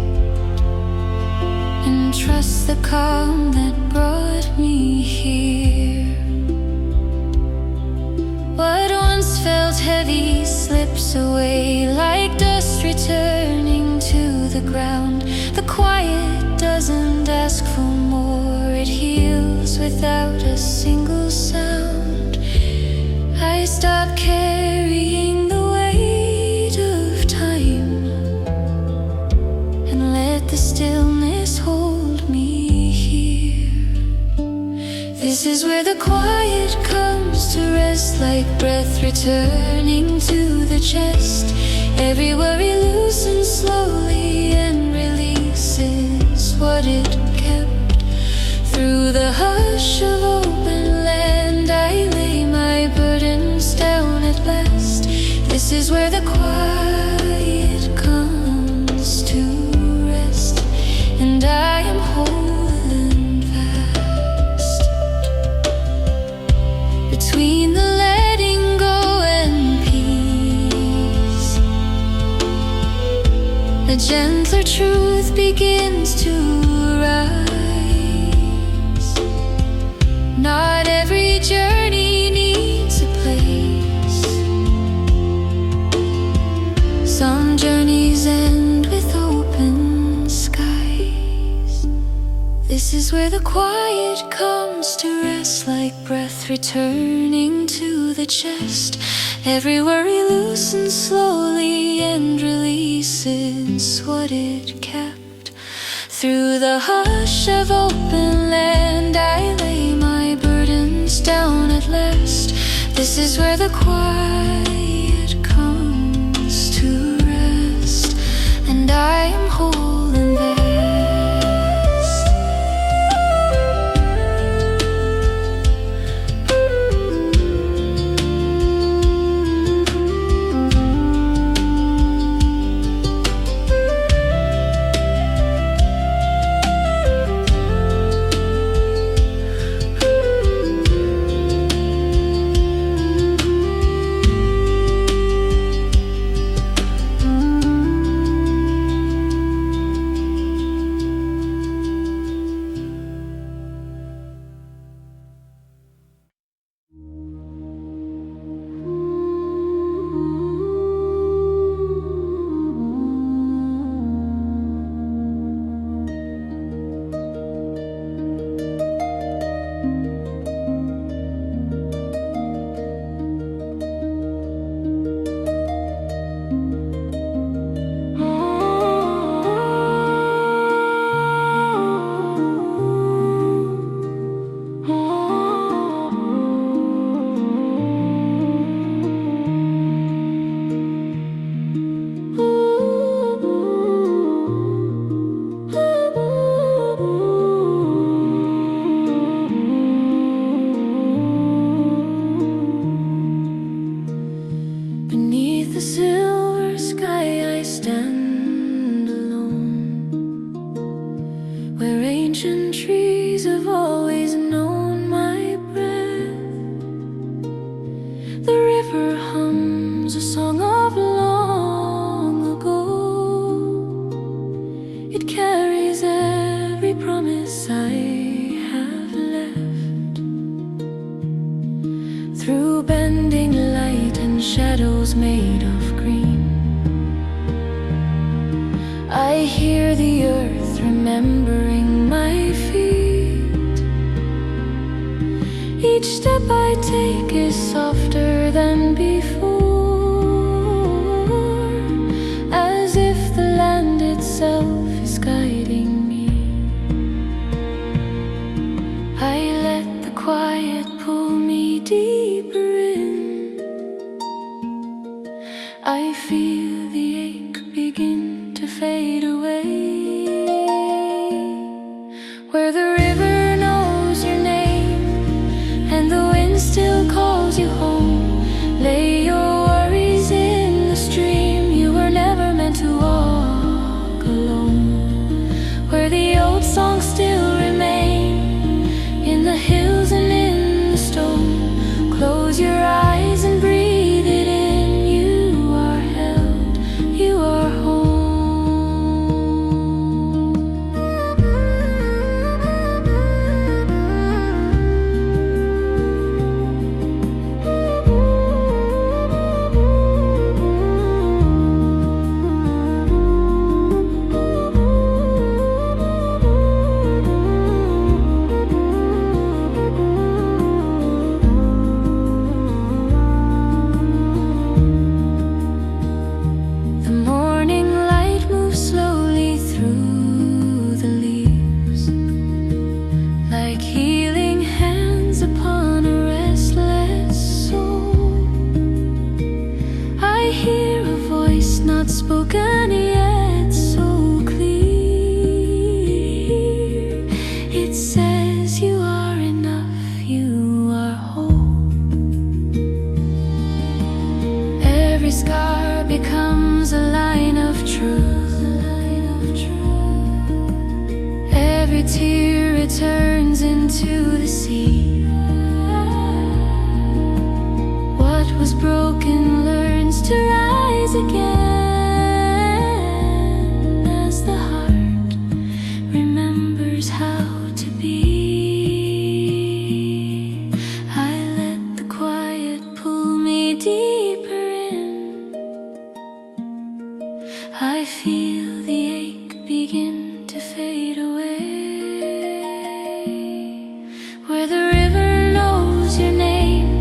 and trust the calm that brought me here. What once felt heavy slips away like dust returning to the ground. The quiet doesn't ask for more, it heals without a single sound. I stop carrying the weight of time and let the stillness hold me here. This is where the quiet comes to rest, like breath returning to the chest. Every worry loosens slowly and releases what it kept. Through the hush of open land, I lay my burdens down at last. This is where the quiet comes to rest, and I am whole and vast. Between the letting go and peace, a gentler truth begins to rise. Not every journey needs a place. Some journeys end with open skies. This is where the quiet comes to rest, like breath returning to the chest. Every worry loosens slowly and releases what it kept. Through the hush of open land, I lay my burdens down at last. This is where the quiet comes to rest, and I am whole and vast. under the earth, remembering my feet. Each step I take is softer than before, as if the land itself is guiding me. I let the quiet pull me deeper in. I feel the ache begin to fade away, where the river knows your name and the wind still calls you home. Lay your worries in the stream, you were never meant to walk alone, where the old songs still remain in the hills and in the stone. Close your eyes and breathe it in, you are held, you are home. Not spoken yet, so clear. It says you are enough, you are whole. Every scar becomes a line of truth. Every tear returns into the sea. What was broken learns to rise again. I feel the ache begin to fade away, where the river knows your name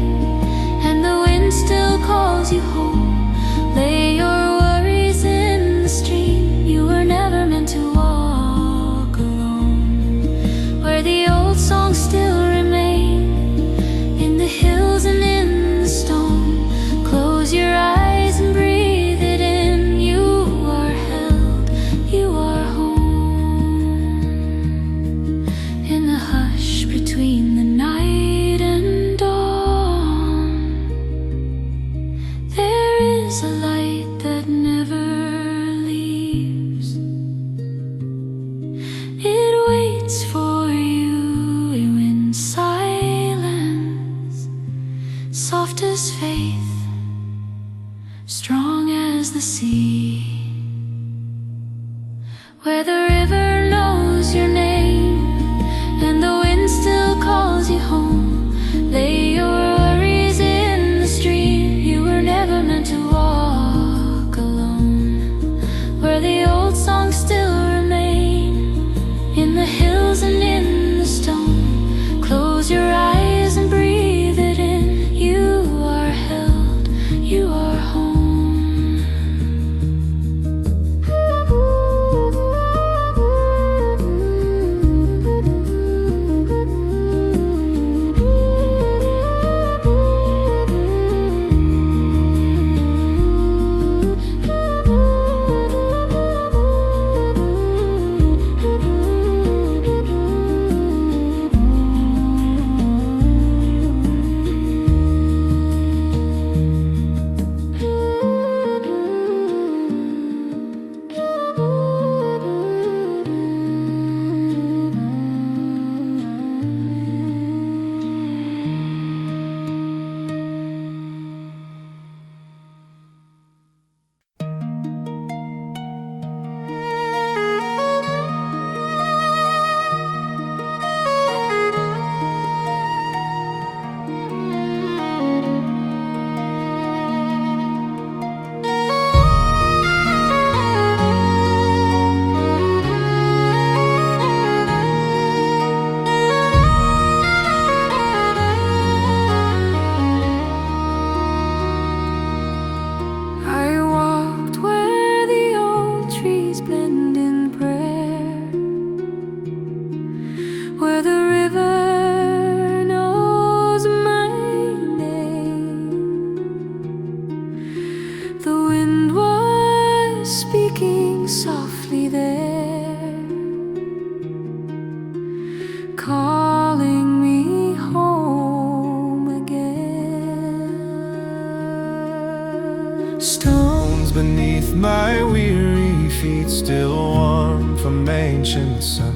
and the wind still calls you home. Lay your worries in the stream, you were never meant to walk alone, where the old songs still remain in the hills and in the stone. Close your eyes and breathe it in. Between the night and dawn, there is a light that never leaves. It waits for you in silence, soft as faith, strong as the sea, where the river knows your name and the wind still calls you home. Lay your worries in the stream, you were never meant to walk alone, where the old songs still remain in the hills and in the stone. Close your eyes and breathe it in, you are held, you are home. speaking softly there, calling me home again. Stones beneath my weary feet, still warm from ancient sun.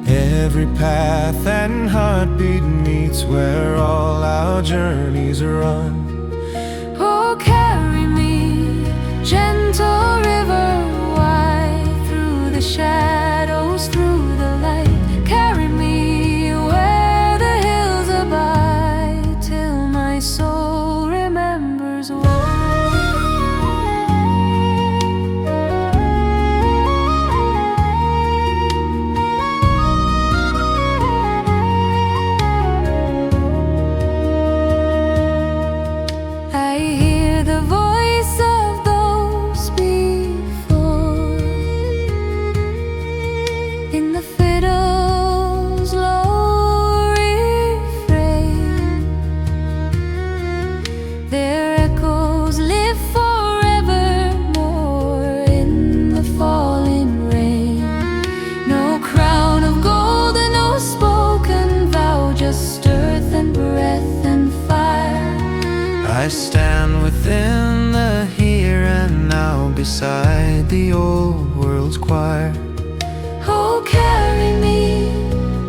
Every path and heartbeat meets where all our journeys run. Oh, carry me, gentle river wide, through the shadows, through the light. Carry me where the hills abide, till my soul remembers why. I stand within the here and now, beside the old world's choir. Oh, carry me,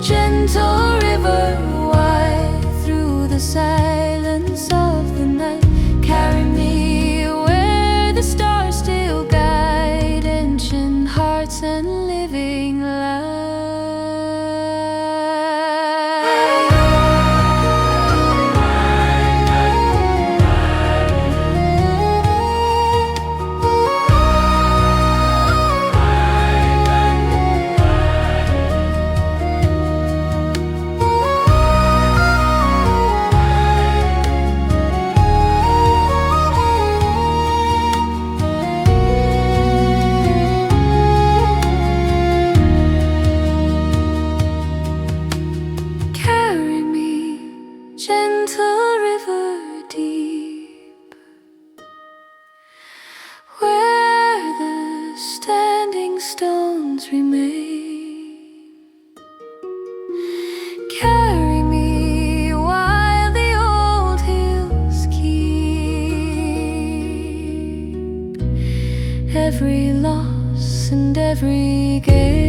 gentle river wide, through the silence of the night. Carry me where the stars still guide ancient hearts and living light. Gentle river deep, where the standing stones remain. Carry me while the old hills keep every loss and every gain.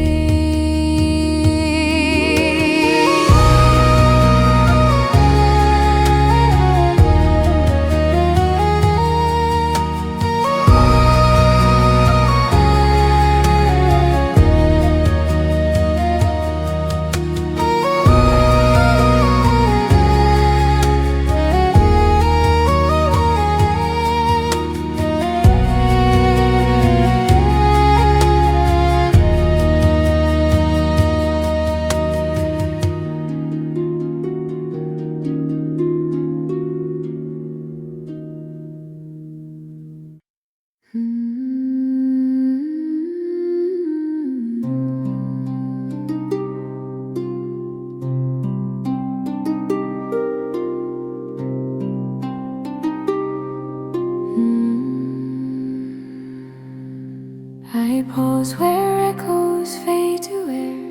I pause where echoes fade to air,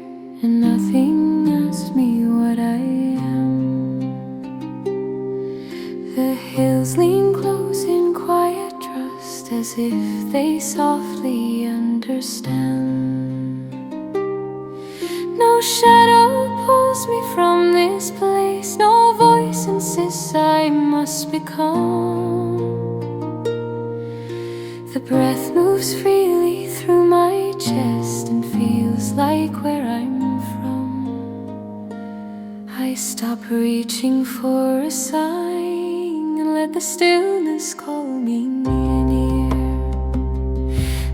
and nothing asks me what I am. The hills lean close in quiet trust, as if they softly understand. No shadow pulls me from this place, no voice insists I must become. The breath moves freely through my chest and feels like where I'm from. I stop reaching for a sign and let the stillness call me near.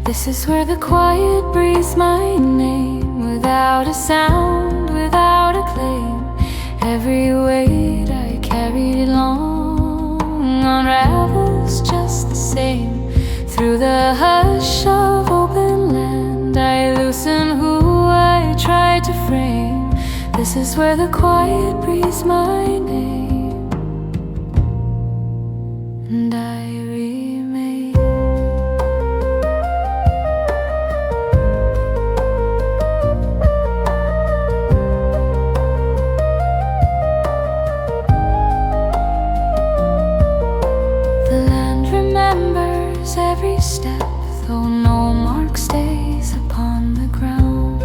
This is where the quiet breathes my name, without a sound, without a claim. Every weight I carried long unravels just the same. Through the hush of open land, I loosen who I tried to frame. This is where the quiet breathes my name, and I remain. step, though no mark stays upon the ground.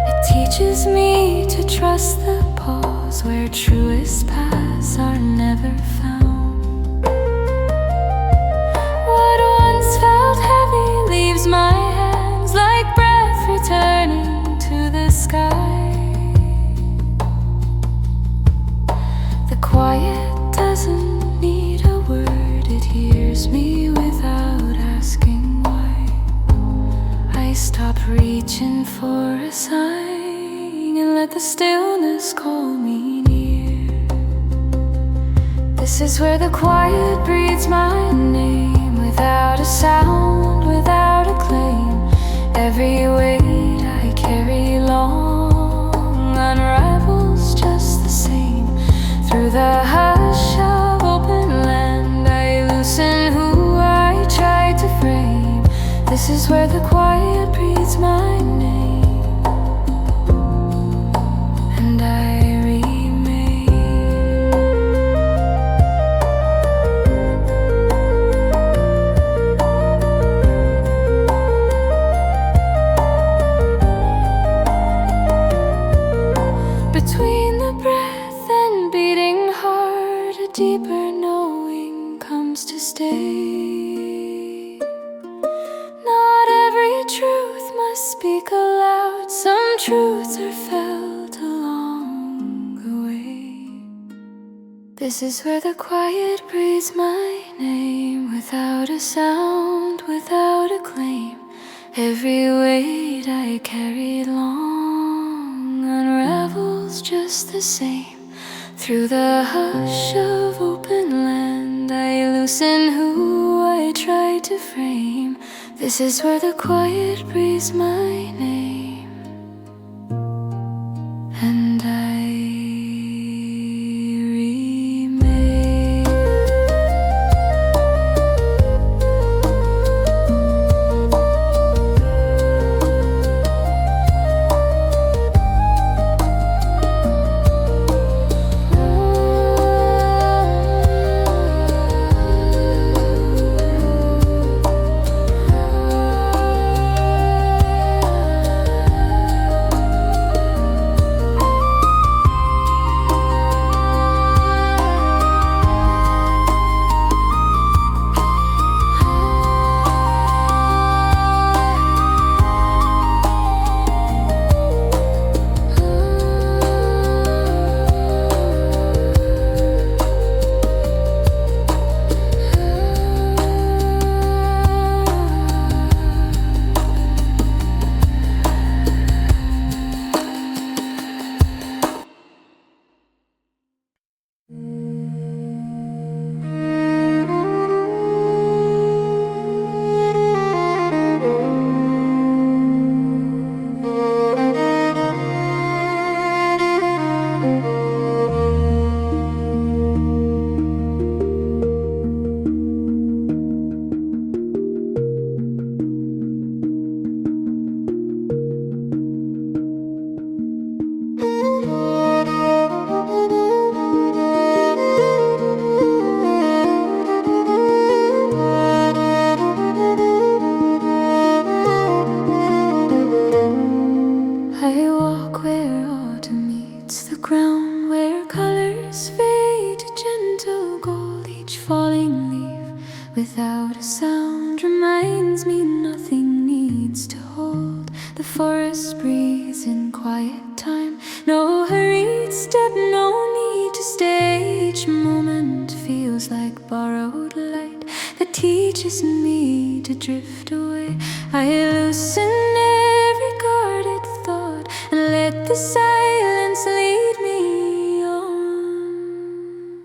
It teaches me to trust the pause where truest paths are never found. What once felt heavy leaves my hands like breath returning to the sky. The quiet doesn't need a word, it hears me without asking why. I stop reaching for a sign and let the stillness call me near. This is where the quiet breathes my name, without a sound, without a claim. Every weight I carry long unravels just the same. Through the hush of open land, I loosen who I try to frame. This is where the quiet breathes my name, and I remain. Between the breath and beating heart, a deeper knowing comes to stay. Not every truth must speak aloud, some truths are felt along the way. This is where the quiet breathes my name, without a sound, without a claim. Every weight I carried long unravels just the same. Through the hush of open land, I loosen who I try to frame. This is where the quiet breathes my name, and I remain. Without a sound reminds me nothing needs to hold. The forest breathes in quiet time, no hurried step, no need to stay. Each moment feels like borrowed light that teaches me to drift away. I loosen every guarded thought and let the silence lead me on.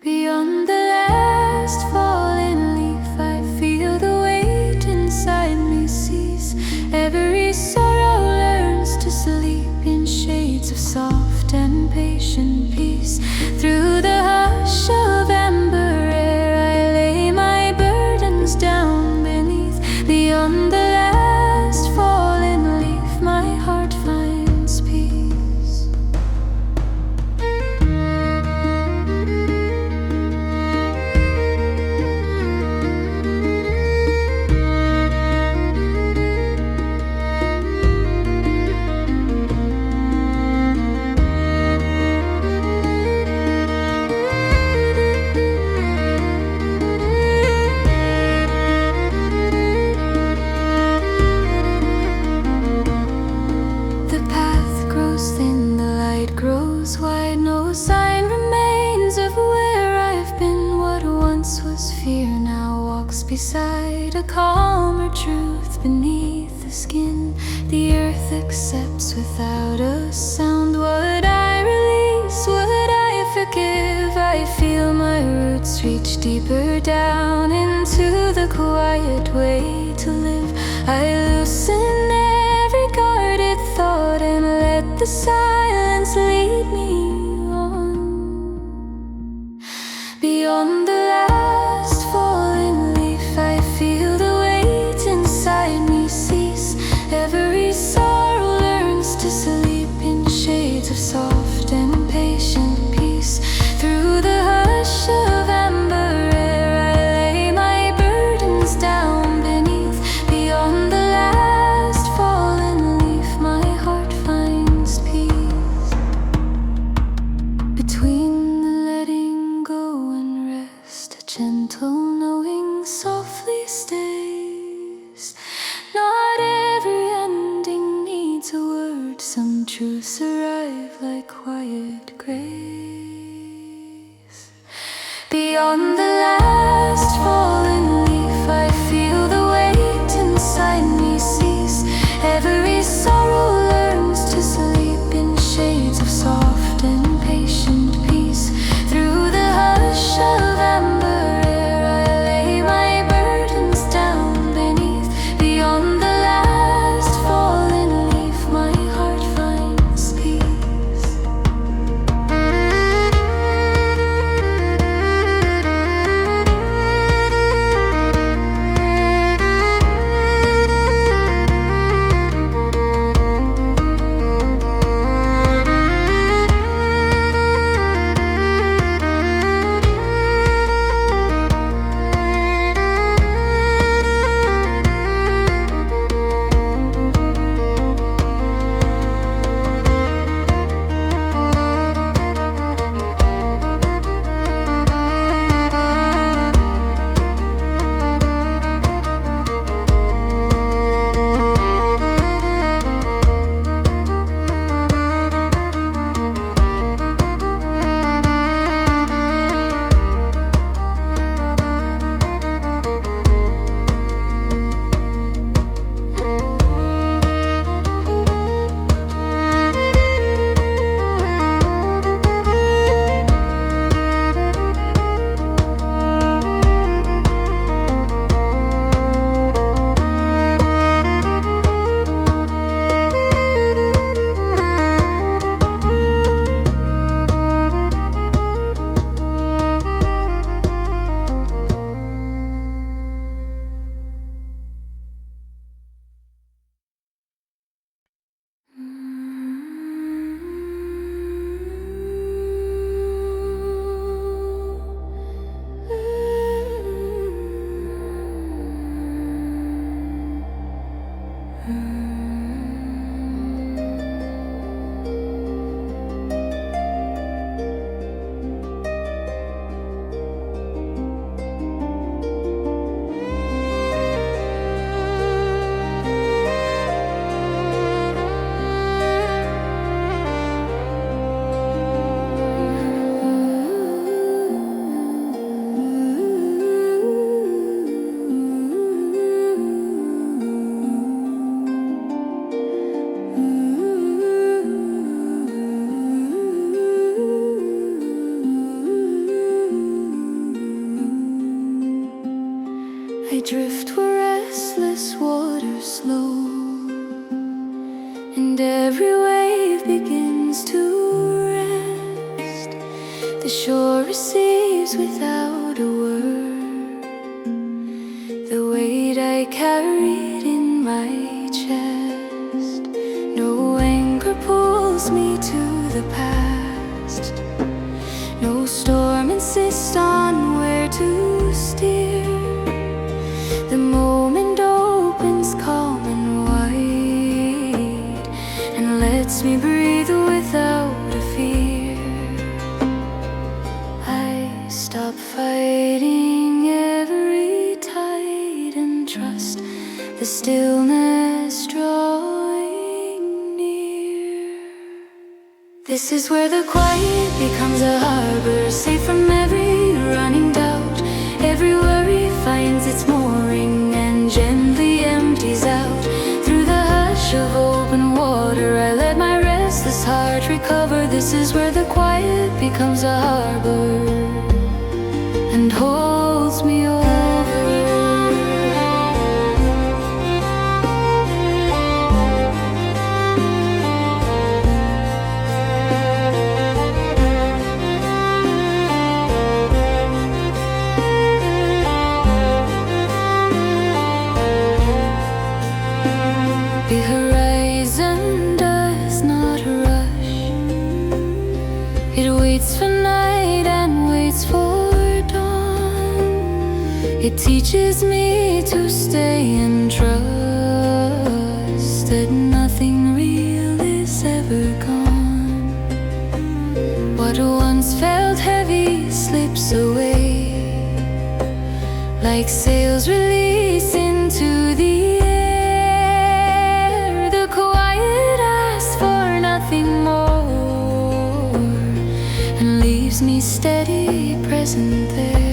Beyond the last fallen leaf, I feel the weight inside me cease. Every sorrow learns to sleep in shades of soft and patient peace. Through the hush of amber air, I lay my burdens down beneath. Beyond the last fallen leaf, my heart finds peace. walks beside a calmer truth beneath the skin. The earth accepts without a sound. Would I release? Would I forgive? I feel my roots reach deeper down into the quiet way to live. I loosen every guarded thought and let the silence lead me on. Beyond the last fallen leaf, I feel the weight inside me cease. Every sorrow learns to sleep in shades of soft and patient peace. Through the hush of amber air, I lay my burdens down beneath. Beyond the last fallen leaf, my heart finds peace. Between the letting go and rest, a gentle knowing softly stays. Not every ending needs a word. Some truths arrive like quiet grace. Beyond the last fallen leaf, I feel the weight inside me cease. Every sorrow learns to sleep in shades of soft and patient peace. Through the hush of amber air, I lay my burdens down beneath. Beyond the last fallen leaf, my heart finds peace. I drift where restless waters flow, and every wave begins to rest. The shore receives without a word the weight I carried in my chest. No anchor pulls me to the past. No storm insists on where to steer. The moment opens calm and wide and lets me breathe without a fear. I stop fighting every tide and trust the stillness drawing near. This is where the quiet becomes a harbor, safe from every running doubt, every worry finds its mooring and gently empties out. Through the hush of open water, I let my restless heart recover. This is where the quiet becomes a harbor and holds me over. The horizon does not rush. It waits for night and waits for dawn. It teaches me to stay and trust that nothing real is ever gone. What once felt heavy slips away, like sails released into the air. The quiet asks for nothing more and leaves me steady, present there.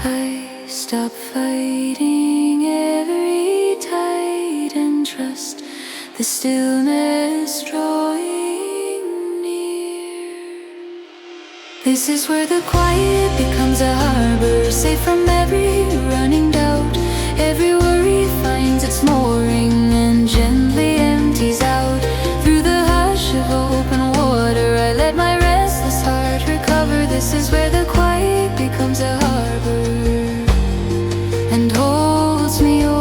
I stop fighting every tide and trust the stillness drawing near. This is where the quiet becomes a harbor, safe from every running doubt. Every worry finds its mooring and gently empties out. Through the hush of open water, I let my restless heart recover. This is where the quiet becomes a harbor and holds me over.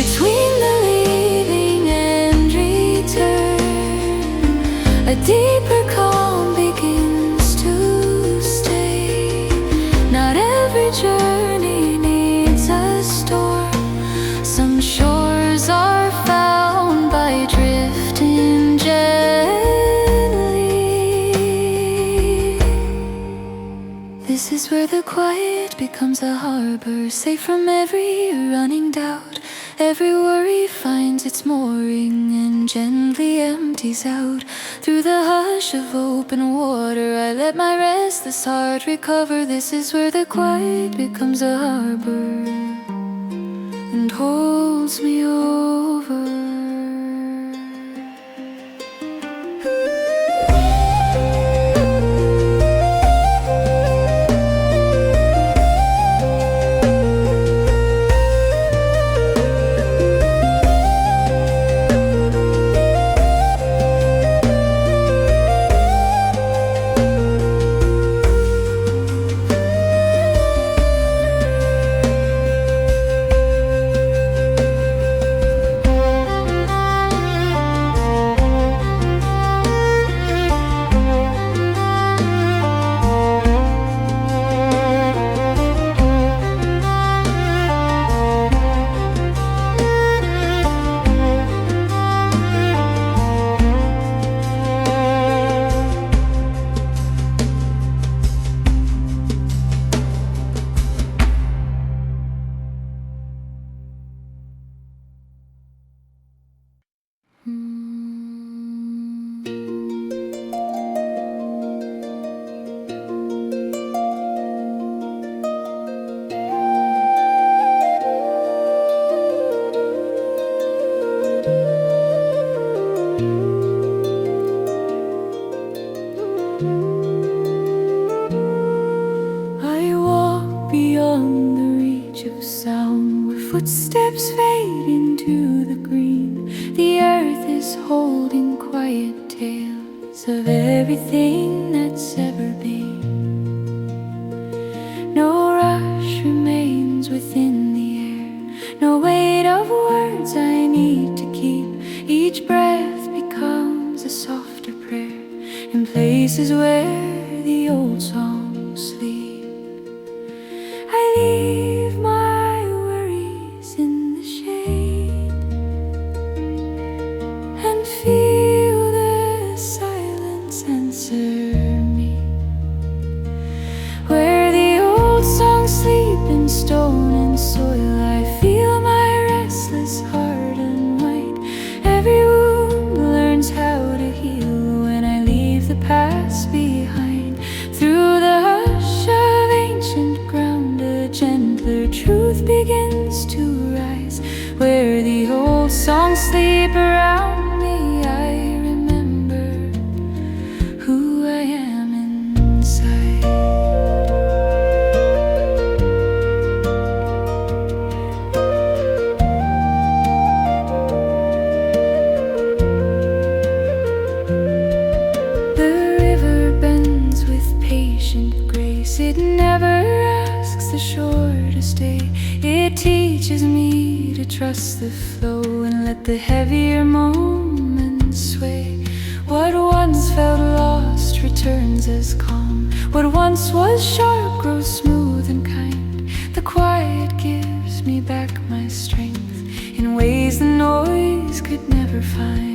Between the leaving and return, a deeper calm begins to stay. Not every journey needs a storm. Some shores are found by drifting gently. This is where the quiet becomes a harbor, safe from every running doubt. Every worry finds its mooring and gently empties out. Through the hush of open water, I let my restless heart recover. This is where the quiet becomes a harbor and holds me over. Footsteps fade into the green. The earth is holding quiet tales of everything that's ever been. No rush remains within the air, no weight of words I need to keep. Each breath becomes a softer prayer in places where the old songs sleep. I leave my feel the silence answer me. Where the old songs sleep in stone and soil, I feel my restless heart unwind. Every wound learns how to heal when I leave the past it never asks the shortest day. It teaches me to trust the flow and let the heavier moments sway. What once felt lost returns as calm. What once was sharp grows smooth and kind. The quiet gives me back my strength in ways the noise could never find.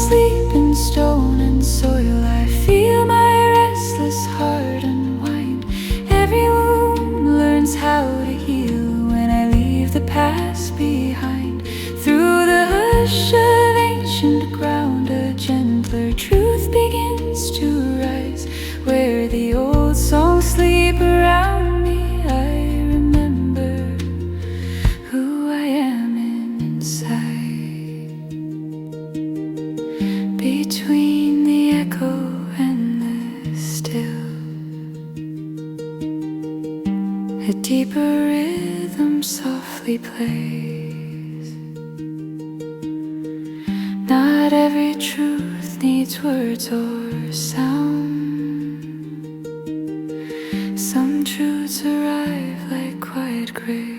Sleep in stone and soil, I feel my restless heart unwind. Every wound learns how to heal when I leave the past behind. Through the hush of ancient ground, a gentler truth begins to rise. Where the old songs sleep around me, I remember who I am inside. Between the echo and the still, a deeper rhythm softly plays. Not every truth needs words or sound. Some truths arrive like quiet grace.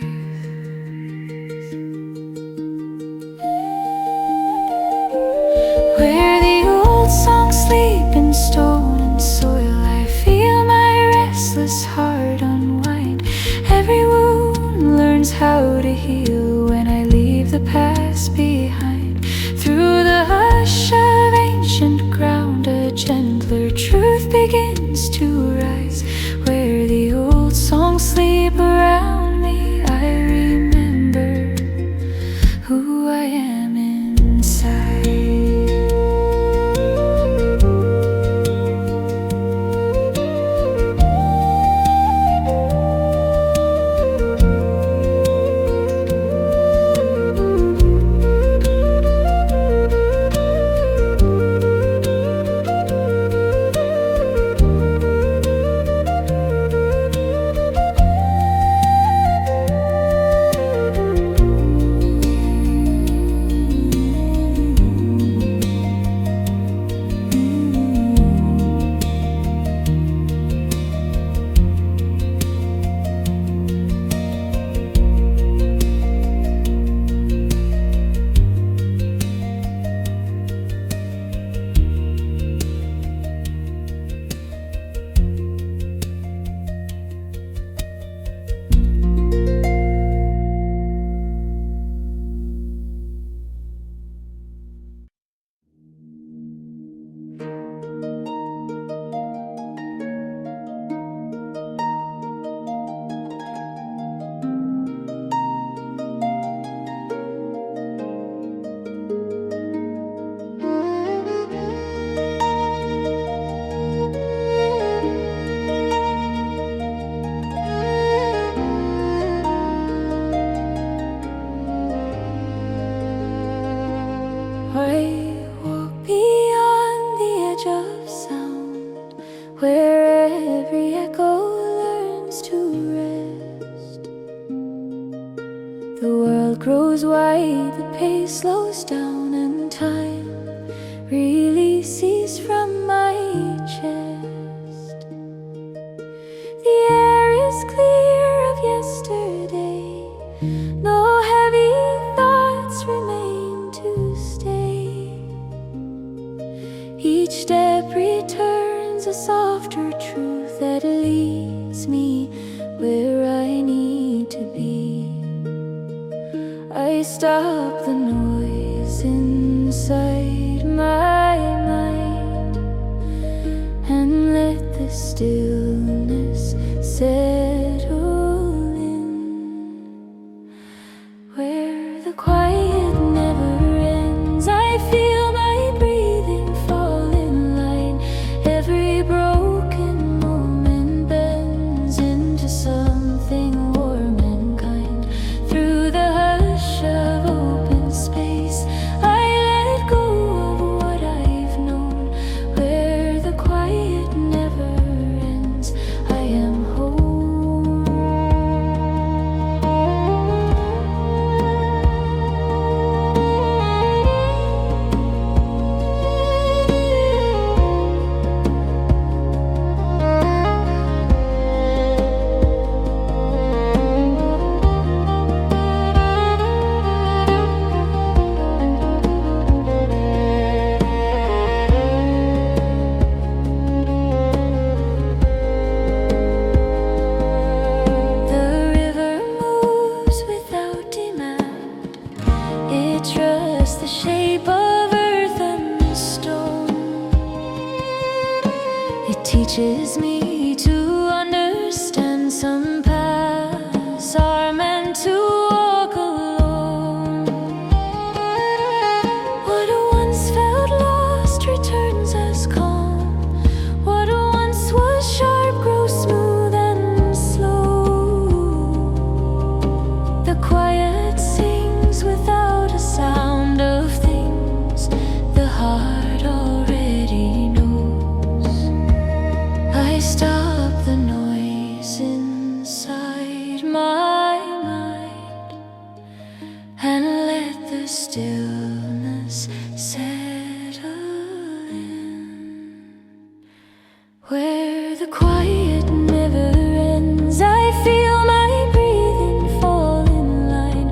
Where the old songs sleep in stone and soil, I feel my restless heart unwind. Every wound learns how to heal when I leave the past behind. Through the hush of ancient ground, a gentler truth begins to rise. Where the old songs sleep around me, I remember who I am inside. I walk beyond the edge of sound, where every echo learns to rest. The world grows wide, the pace slows down, and time releases from my chest. The air is clear of yesterday, no heavy thoughts remain to stay. Each step returns a softer truth that leads me where I need to be. I stop the noise inside my mind and let the stillness settle in. Where the quiet never ends, I feel my breathing fall in line. Every broken moment bends into something warm and kind. Through the hush of open space, I let go of what I've known. Where the quiet never It teaches me to understand some paths are meant to walk alone. What once felt lost returns as calm. What once was sharp grows smooth and slow. The quiet sings without a sound of things the heart already knows. I stop the noise inside my mind and let the stillness settle in. Where the quiet never ends, I feel my breathing fall in line.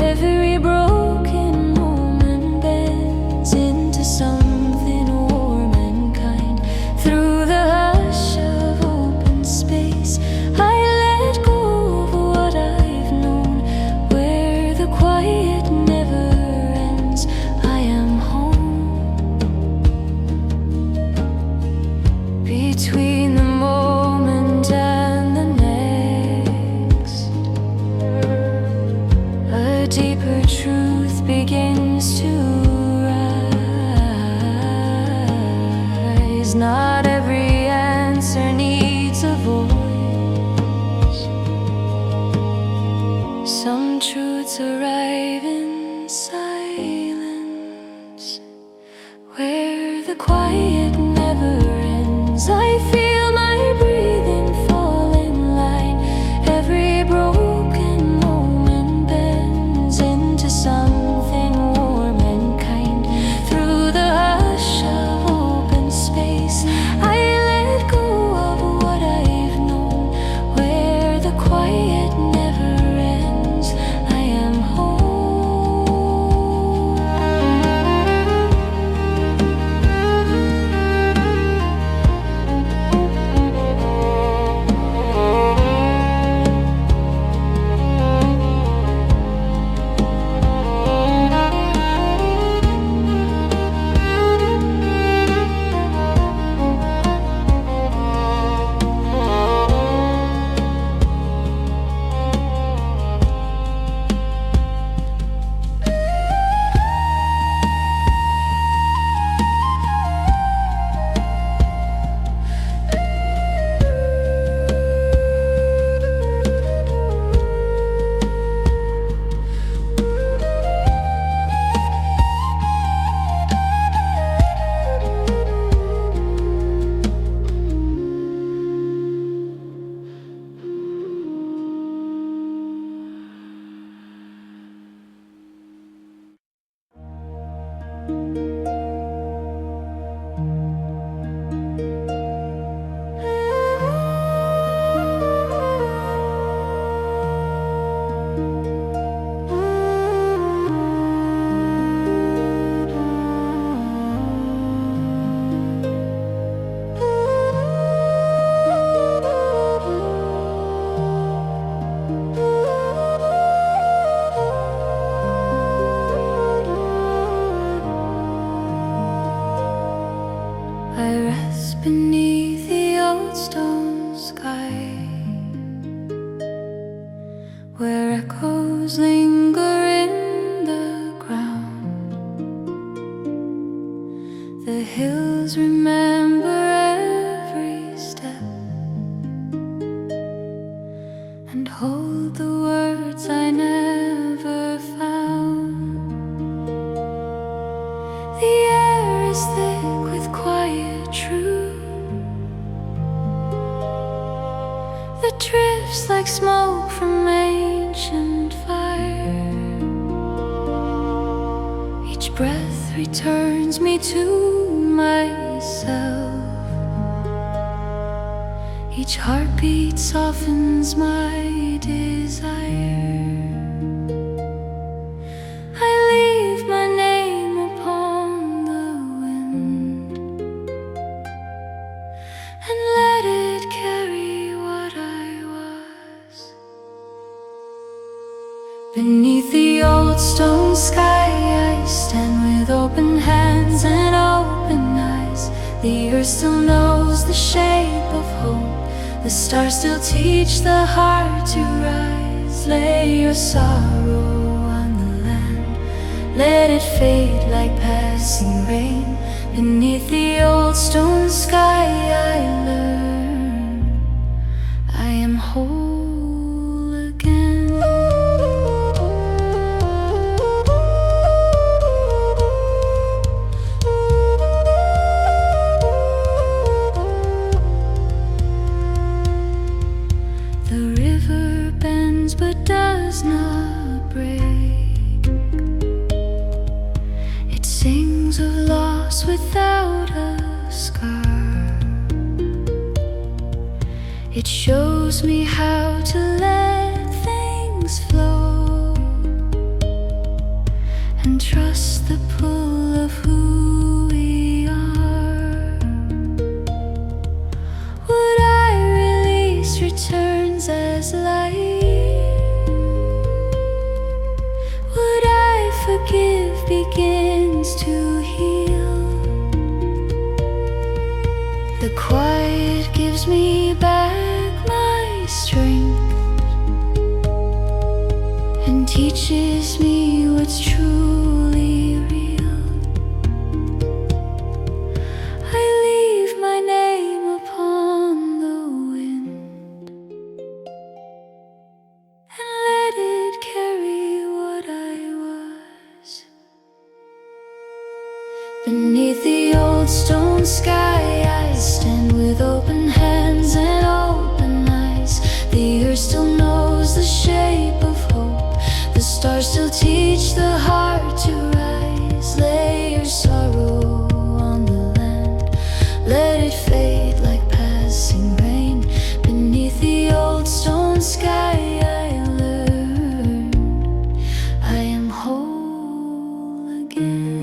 Every broken moment bends into something warm and kind. Through the hush of open space, I let go of what I've known. Where the quiet never ends, I am home. Between the moment and the next, a deeper truth begins to rise. Not every answer needs a voice. Some truths arrive in silence. Where the quiet never ends, I feel my breathing fall in line. Every broken moment bends into something warm and kind. Through the hush of open space, I let go of what I've known. Where the quiet never ends, I am home. I rest beneath the old stone sky, where echoes linger in the ground. The hills remember every step and hold the words I never found. The air is thick with quiet truth that drifts like smoke from ancient fire. Each breath returns me to myself. Each heartbeat softens my desire. I leave my name upon the wind and let it carry what I was. Beneath the old stone sky, I stand with open hands and open eyes. The earth still knows the shape of hope. The stars still teach the heart to rise. Lay your sorrow on the land, let it fade like passing rain. Beneath the old stone sky I learn I am whole again. The river bends but does not break. It sings of loss without a scar. It shows me how to let things flow and trust the pull of who we are. What I release returns as light. What I forgive begins to heal. The quiet gives me back my strength and teaches me what's truly real. I leave my name upon the wind and let it carry what I was. Beneath the old stone sky I stand with open hands and open eyes. The earth still knows the shape of hope. The stars still teach the heart to rise. Lay your sorrow on the land, let it fade like passing rain. Beneath the old stone sky I learned I am whole again.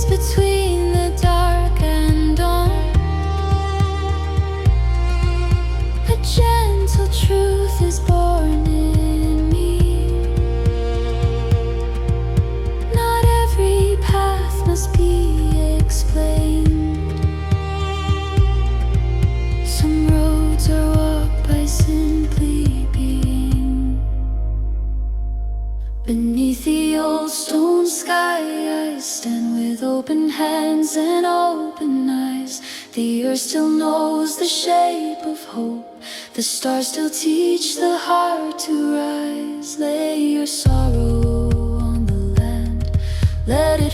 Between the dark and dawn, a gentle truth is born in me. Not every path must be explained. Some roads are walked by simply being. Beneath the old stone sky I stand with open hands and open eyes. The earth still knows the shape of hope. The stars still teach the heart to rise. Lay your sorrow on the land, let it